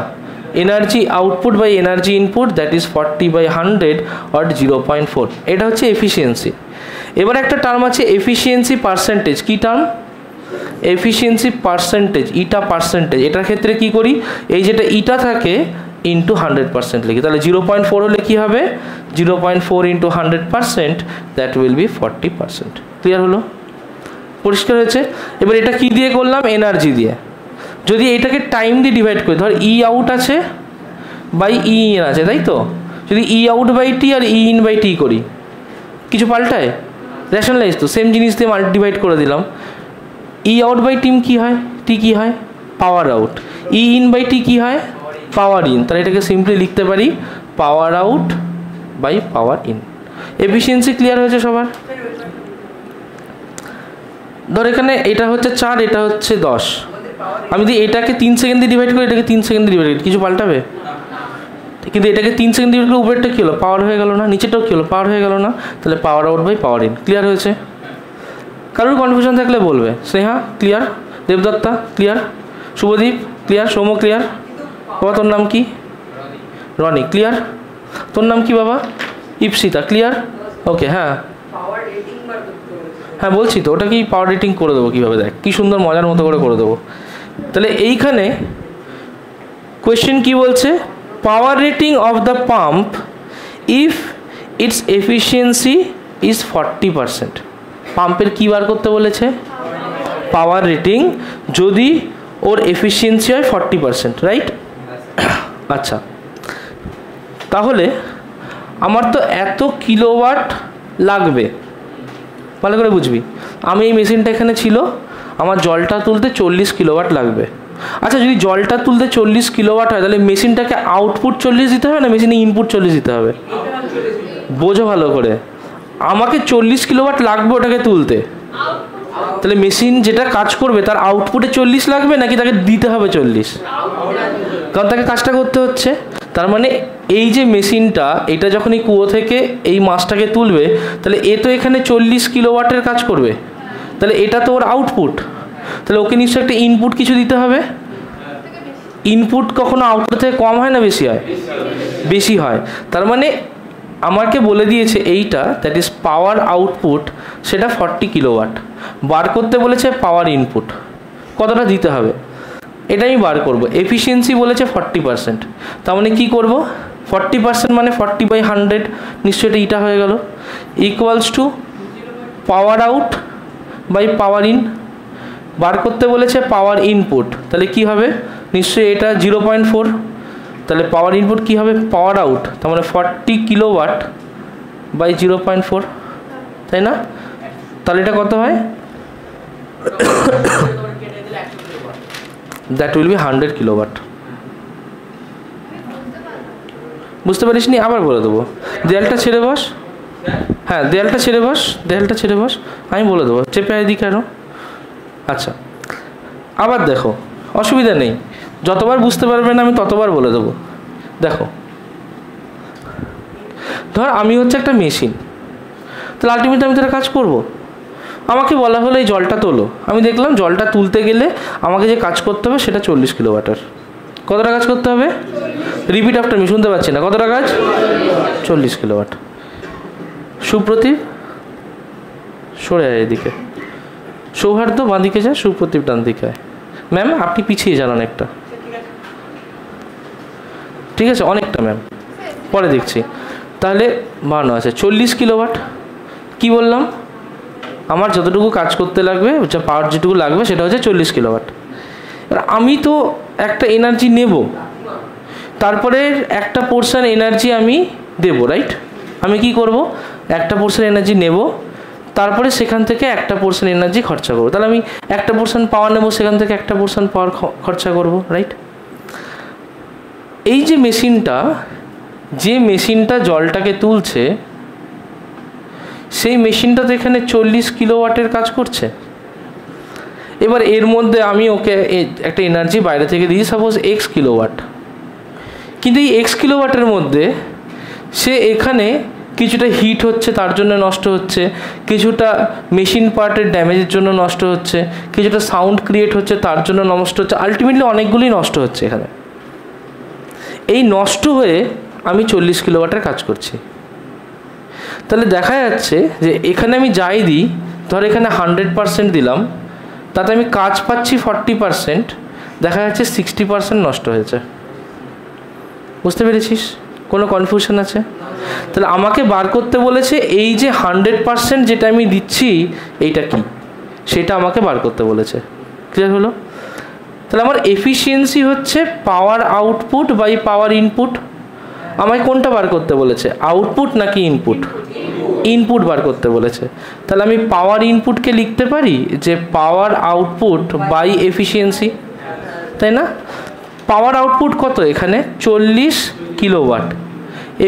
energy output by energy input, that is 40/100 or 0.4। এটা হচ্ছে এফিসিয়েন্সি। এবার একটা টার্ম আছে এফিসিয়েন্সি পার্সেন্টেজ। কি term? Efficiency percentage, eta percentage. এটার ক্ষেত্রে কি করি? এই যেটা ইটা থাকে ইন্টু 100% লিখি। তাহলে 0.4 হলে কি হবে? 0.4 × 100%, দ্যাট উইল বি 40%। ক্লিয়ার হলো? পরিষ্কার হয়েছে? এবার এটা কি দিয়ে করলাম? এনার্জি দিয়ে। যদি এটাকে টাইম দিয়ে ডিভাইড করি, ধর ই আউট আছে বাই ই ইন আছে, তাই তো? যদি ই আউট বাই টি আর ই ইন বাই টি করি, কিছু পাল্টায়? রেশনালাইজ তো, সেম জিনিস দিয়ে ডিভাইড করে দিলাম। ই আউট বাই টিম কি হয়? টি কি হয়? Power out. E in by T কি হয়? Power in. তাহলে এটাকে সিম্পলি লিখতে পারি power out by power in. Efficiency clear হয়েছে সবার? ধর এখানে এটা হচ্ছে 4, এটা হচ্ছে 10। আমি যদি এটাকে 3 সেকেন্ড দিয়ে ডিভাইড করি, এটাকে 3 সেকেন্ড দিয়ে ডিভাইড করি, কিছু পাল্টাবে? কিন্তু এটাকে 3 সেকেন্ড ডিভাইড করে উপরেরটা কী হলো? পাওয়ার হয়ে গেল না? নিচেরটাও কী হলো? পাওয়ার হয়ে গেল না? তাহলে power out by power in. Clear হয়েছে? কারোর কনফিউশন থাকলে বলবে। Sneha clear? Debdatta clear? Subhadip clear? Soum clear? বাবা তোর নাম কি? রনি ক্লিয়ার? তোর নাম কি বাবা? ইপসিতা ক্লিয়ার? ওকে। হ্যাঁ হ্যাঁ বলছি তো, ওটা কি পাওয়ার রেটিং করে দেবো কীভাবে, দেখ কী সুন্দর মজার মতো করে দেবো। তাহলে এইখানে কোয়েশ্চেন কি বলছে? Power rating of the pump if it's efficiency is 40%। পাম্পের কী বার করতে বলেছে? পাওয়ার রেটিং যদি ওর এফিসিয়েন্সি হয় 40%, রাইট? আচ্ছা, তাহলে আমার তো এত কিলোওয়াট লাগবে। ভালো করে বুঝবি, আমি এই মেশিনটা এখানে ছিল, আমার জলটা তুলতে 40 কিলোওয়াট লাগবে। আচ্ছা, যদি জলটা তুলতে 40 কিলোওয়াট হয়, তাহলে মেশিনটাকে আউটপুট 40 দিতে হবে না মেশিনে ইনপুট 40 দিতে হবে? বোঝো ভালো করে, আমাকে 40 কিলোওয়াট লাগবে ওটাকে তুলতে। তাহলে মেশিন যেটা কাজ করবে তার আউটপুটে 40 লাগবে নাকি তাকে দিতে হবে 40? কারণ তাকে কাজটা করতে হচ্ছে। তার মানে এই যে মেশিনটা, এটা যখন এই কুয়ো থেকে এই মাছটাকে তুলবে, তাহলে এ তো এখানে 40 কিলোওয়াটের কাজ করবে, তাহলে এটা তো ওর আউটপুট। তাহলে ওকে নিশ্চয়ই একটা ইনপুট কিছু দিতে হবে। ইনপুট কখনো আউটপুট থেকে কম হয় না বেশি হয়? বেশি হয়। তার মানে আমাকে বলে দিয়েছে এইটা, দ্যাট ইজ পাওয়ার আউটপুট, সেটা 40 কিলোওয়াট। বার করতে বলেছে পাওয়ার ইনপুট, কতটা দিতে হবে। এটা আমি বার করব। এফিসিয়েন্সি বলেছে 40%, তার মানে কী করবো, 40% মানে 40/100, নিশ্চয়ই এটা হয়ে গেল, equals to power out by power in. বার করতে বলেছে পাওয়ার ইনপুট, তাহলে কি হবে, নিশ্চয়ই এটা 0.4, তাহলে পাওয়ার ইনপুট কী হবে, পাওয়ার আউট, তার মানে 40 কিলোওয়াট বাই 0.4, তাই না? তাহলে এটা কত হয়, দ্যাট উইল বি 100 কিলোওয়াট। বুঝতে পারিস নি? আবার বলে দেবো, দেয়ালটা ছেড়ে বস, হ্যাঁ দেয়ালটা ছেড়ে বস, দেয়ালটা ছেড়ে বস, আমি বলে দেবো, চেপে দিই কেন। আচ্ছা আবার দেখো, অসুবিধা নেই, যতবার বুঝতে পারবে না আমি ততবার বলে দেবো। দেখো ধর আমি হচ্ছে একটা মেশিন, তাহলে আলটিমেটলি আমি তার কাজ করবো। আমাকে বলা হলো এই জলটা তোলো, আমি দেখলাম জলটা তুলতে গেলে আমাকে যে কাজ করতে হবে সেটা 40 কিলোওয়াটের। কতটা কাজ করতে হবে, রিপিট আফটার মি, শুনতে পাচ্ছি না, কতটা কাজ, 40 কিলোওয়াট। সুপ্রতীপ সরে যায় এদিকে, সৌহার্দ্য বাঁ দিকে যায়, সুপ্রতীপ ডান দিকে যায়। ম্যাম আপনি পিছিয়ে যান অনেকটা, ঠিক আছে অনেকটা ম্যাম, পরে দেখছি। তাহলে বানানো আছে 40 কিলোওয়াট। কি বললাম, আমার যতটুকু কাজ করতে লাগবে, যা পাওয়ার যেটুকু লাগবে সেটা হচ্ছে 40 কিলোওয়াট। এবার আমি তো একটা এনার্জি নেব, তারপরে একটা পোর্শন এনার্জি আমি দেব, রাইট? আমি কি করব, একটা পোর্শন এনার্জি নেব, তারপরে সেখান থেকে একটা পোর্শন এনার্জি খরচা করবো। তাহলে আমি একটা পোর্শন পাওয়ার নেব, সেখান থেকে একটা পোর্শন পাওয়ার খরচা করব, রাইট? এই যে মেশিনটা জলটাকে তুলছে, সেই মেশিনটা তো এখানে 40 কিলোওয়াটের কাজ করছে। এবার এর মধ্যে আমি ওকে একটা এনার্জি বাইরে থেকে দিই, সাপোজ x কিলোওয়াট, কিন্তু এই x কিলোওয়াটের মধ্যে সে এখানে কিছুটা হিট হচ্ছে তার জন্য নষ্ট হচ্ছে, কিছুটা মেশিন পার্টের ড্যামেজের জন্য নষ্ট হচ্ছে, কিছুটা সাউন্ড ক্রিয়েট হচ্ছে তার জন্য নষ্ট হচ্ছে, আলটিমেটলি অনেকগুলি নষ্ট হচ্ছে এখানে। এই নষ্ট হয়ে আমি 40 কিলোওয়াটের কাজ করছি। তাহলে দেখা যাচ্ছে যে এখানে আমি যাই দিই, ধর এখানে 100% দিলাম, তাতে আমি কাজ পাচ্ছি 40%, দেখা যাচ্ছে 60% নষ্ট হয়েছে। বুঝতে পেরেছিস? কোনো কনফিউশন আছে? তাহলে আমাকে বার করতে বলেছে এই যে 100% যেটা আমি দিচ্ছি এইটা কি, সেটা আমাকে বার করতে বলেছে। ক্লিয়ার হলো? তাহলে আমার এফিসিয়েন্সি হচ্ছে power output by power input. আমায় কোনটা বার করতে বলেছে, আউটপুট নাকি ইনপুট? ইনপুট বার করতে বলেছে। তাহলে আমি পাওয়ার ইনপুটকে লিখতে পারি যে পাওয়ার আউটপুট বাই এফিসিয়েন্সি, তাই না? পাওয়ার আউটপুট কত এখানে, 40 কিলোওয়াট,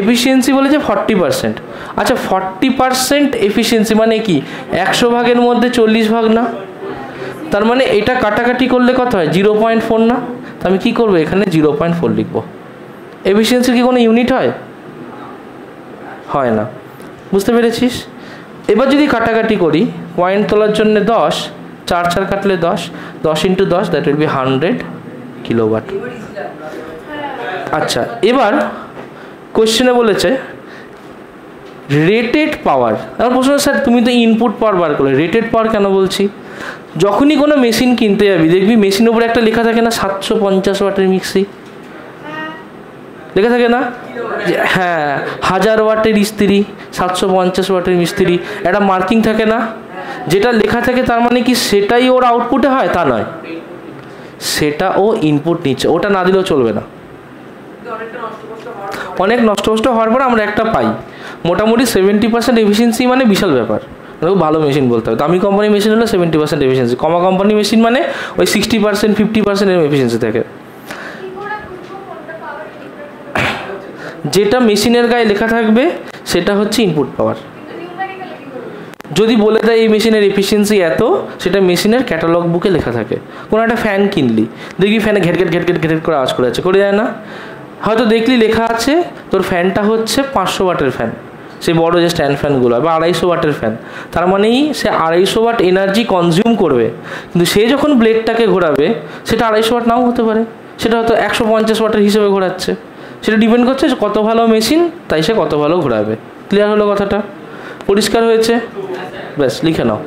এফিসিয়েন্সি বলেছে 40%। আচ্ছা 40% এফিসিয়েন্সি মানে কি, 100 ভাগের মধ্যে 40 ভাগ না? তার মানে এটা কাটাকাটি করলে কত হয়, 0.4 না? তো আমি কী করবো, এখানে 0.4 লিখবো। এফিসিয়েন্সির কি কোনো ইউনিট হয়? হয় না। বুঝতে পেরেছিস? এবার যদি কাটাকাটি করি, পয়েন্ট তোলার জন্য 10, 4 কাটলে 10, 10 × 10, দ্যাট উইল বি 100 কিলোওয়াট। আচ্ছা এবার কোয়েশ্চেনে বলেছে রেটেড পাওয়ার। আমার প্রশ্ন, স্যার তুমি তো ইনপুট পাওয়ার বার করলে, রেটেড পাওয়ার কেন বলছি? যখনই কোনো মেশিন কিনতে যাবি দেখবি মেশিনের উপরে একটা লেখা থাকে না, 750 ওয়াটের মিক্সি, লেখা থাকে না? হ্যাঁ, 1000 ওয়াটের ইস্ত্রি, 750 ওয়াটের মিস্ত্রি, একটা মার্কিং থাকে না? যেটা লেখা থাকে তার মানে কি সেটাই ওর আউটপুটে হয়? তা নয়, সেটা ও ইনপুট নিচ্ছে, ওটা না দিলেও চলবে না। অনেক নষ্ট হওয়ার পর আমরা একটা পাই, মোটামুটি 70% এফিসিয়েন্সি, মানে বিশাল ব্যাপার। ভালো মেশিন বলতে হবে, দামি কোম্পানি মেশিন হলে 70% এফিসিয়েন্সি, কমা কোম্পানি মেশিন মানে ওই 60% 50% এফিসিয়েন্সি থাকে। যেটা মেশিনের গায়ে লেখা থাকবে সেটা হচ্ছে ইনপুট পাওয়ার। যদি বলে দেয় এই মেশিনের এফিসিয়েন্সি এত, সেটা মেশিনের ক্যাটালগ বুকে লেখা থাকে। কোনো একটা ফ্যান কিনলি, দেখবি ফ্যানে ঘেট করে আওয়াজ করে যাচ্ছে, করে যায় না? হয়তো দেখলি লেখা আছে তোর ফ্যানটা হচ্ছে 500 ওয়াটের ফ্যান, সেই বড় যে স্ট্যান্ড ফ্যানগুলো, বা 250 ওয়াটের ফ্যান, তার মানেই সে 250 ওয়াট এনার্জি কনজিউম করবে। কিন্তু সে যখন ব্লেডটাকে ঘোরাবে সেটা 250 ওয়াট নাও হতে পারে, সেটা হয়তো 150 ওয়াটের হিসেবে ঘোরাচ্ছে। সেটা ডিপেন্ড করছে কত ভালো মেশিন, তাই সে কত ভালো ঘোরাবে। ক্লিয়ার হলো কথাটা? পরিষ্কার হয়েছে? ব্যাস লিখে নাও।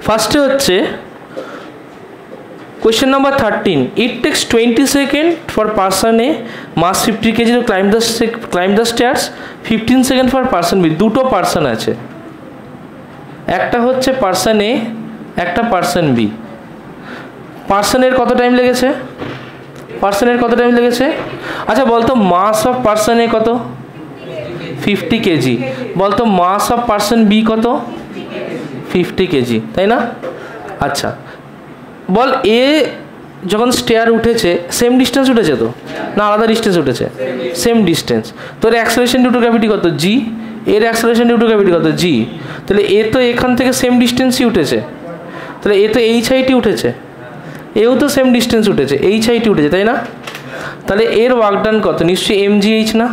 ফার্স্টে হচ্ছে Question number 13. It takes 20 seconds for person A, mass 50 kg to climb the stairs, 15 seconds for person B. দুটো পার্সন আছে, একটা হচ্ছে পার্সন এ, একটা পার্সন বি। পার্সনের কত টাইম লেগেছে? পার্সনের কত টাইম লেগেছে? আচ্ছা বলতো মাস অফ পার্সন এ কত? 50 কেজি। বলতো মাস অফ পার্সন বি কত? 50 কেজি, তাই না? আচ্ছা বল এ যখন স্টেয়ার উঠেছে সেম ডিস্টেন্স উঠেছে তো, না আলাদা ডিস্টেন্স উঠেছে? Same distance. তোর অ্যাক্সেলারেশন ডিউ টু গ্র্যাভিটি কত? জি। এর অ্যাক্সেলারেশন ডিউ টু গ্র্যাভিটি কত? জি। তাহলে এ তো এখান থেকে সেম ডিস্টেন্সই উঠেছে, তাহলে এ তো এইচ হাইটই উঠেছে, এও তো সেম ডিস্টেন্স উঠেছে, এইচ হাইটই উঠেছে, তাই না? তাহলে এর ওয়ার্ক ডান কত? নিশ্চয়ই এম জি এইচ না,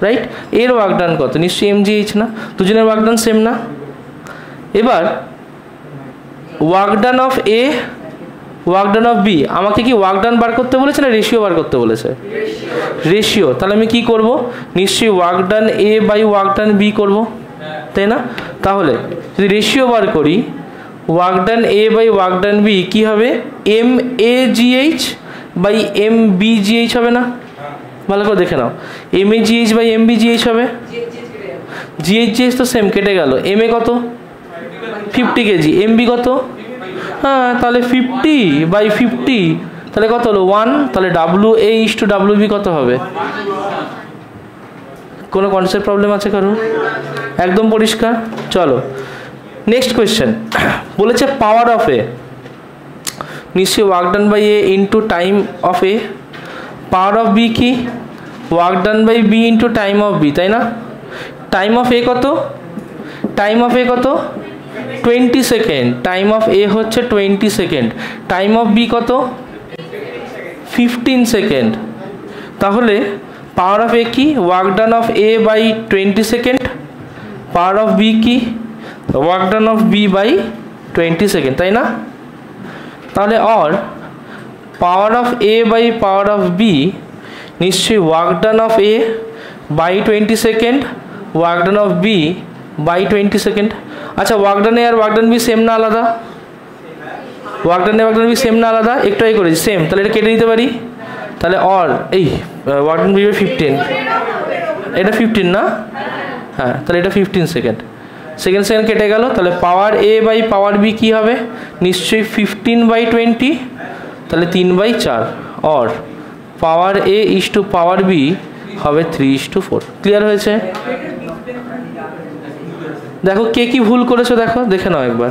রাইট? এর ওয়ার্ক ডান কত? নিশ্চয়ই এম জি এইচ না? দুজনের ওয়ার্ক ডান সেম না? এবার work done of A, work done of B, আমাকে কি ওয়ার্ক ডান বার করতে বলেছে না রেশিও বার করতে বলেছে? রেশিও। তাহলে আমি কি করব? নিশ্চয়ই work done A by work done B করবো, তাই না? তাহলে যদি রেশিও বার করি, work done A by work done B কী হবে? M A G H by M B G H হবে না? ভালো করে দেখে নাও, M A G H by M B G H হবে। জি এইচ জি এইচ তো সেম, কেটে গেল। এম এ কত? 50 কেজি। এম বি কত? হ্যাঁ, তাহলে 50 বাই 50, তাহলে কত হলো? 1। তাহলে W A is to W B কত হবে? কোনো কনসেপ্ট প্রবলেম আছে কারো? একদম পরিষ্কার। চলো নেক্সট কোয়েশ্চেন। বলেছে পাওয়ার অফ এ, নিশ্চয়ই work done by A into time of A. Power of B কি? Work done by B into time of B, তাই না? টাইম অফ এ কত? টাইম অফ এ কত? 20 সেকেন্ড। টাইম অফ এ হচ্ছে 20 সেকেন্ড। টাইম অফ বি কত? 15 second. তাহলে পাওয়ার of A কি? Work done of A by 20 second. Power of B কি? Work done of B by 20 second, তাই না? তাহলে or power of A by power of B নিশ্চয়ই work done of A by 20 second, work done of B by 20 second. আচ্ছা work done A আর work done B same না আলাদা? Work done A work done B same না আলাদা? একটু আগে করেছি সেম, তাহলে এটা কেটে নিতে পারি। তাহলে অর এই ওয়ার্ক ডান বি বাই 15, এটা 15 না? হ্যাঁ, তাহলে এটা 15 সেকেন্ড। সেকেন্ড সেকেন্ড কেটে গেল, তাহলে পাওয়ার এ বাই পাওয়ার বি কী হবে? নিশ্চয়ই 15 বাই 20, তাহলে 3/4। Or power A is to power B হবে 3:4। ক্লিয়ার হয়েছে? দেখো কে কি ভুল করেছো, দেখো দেখে নাও একবার।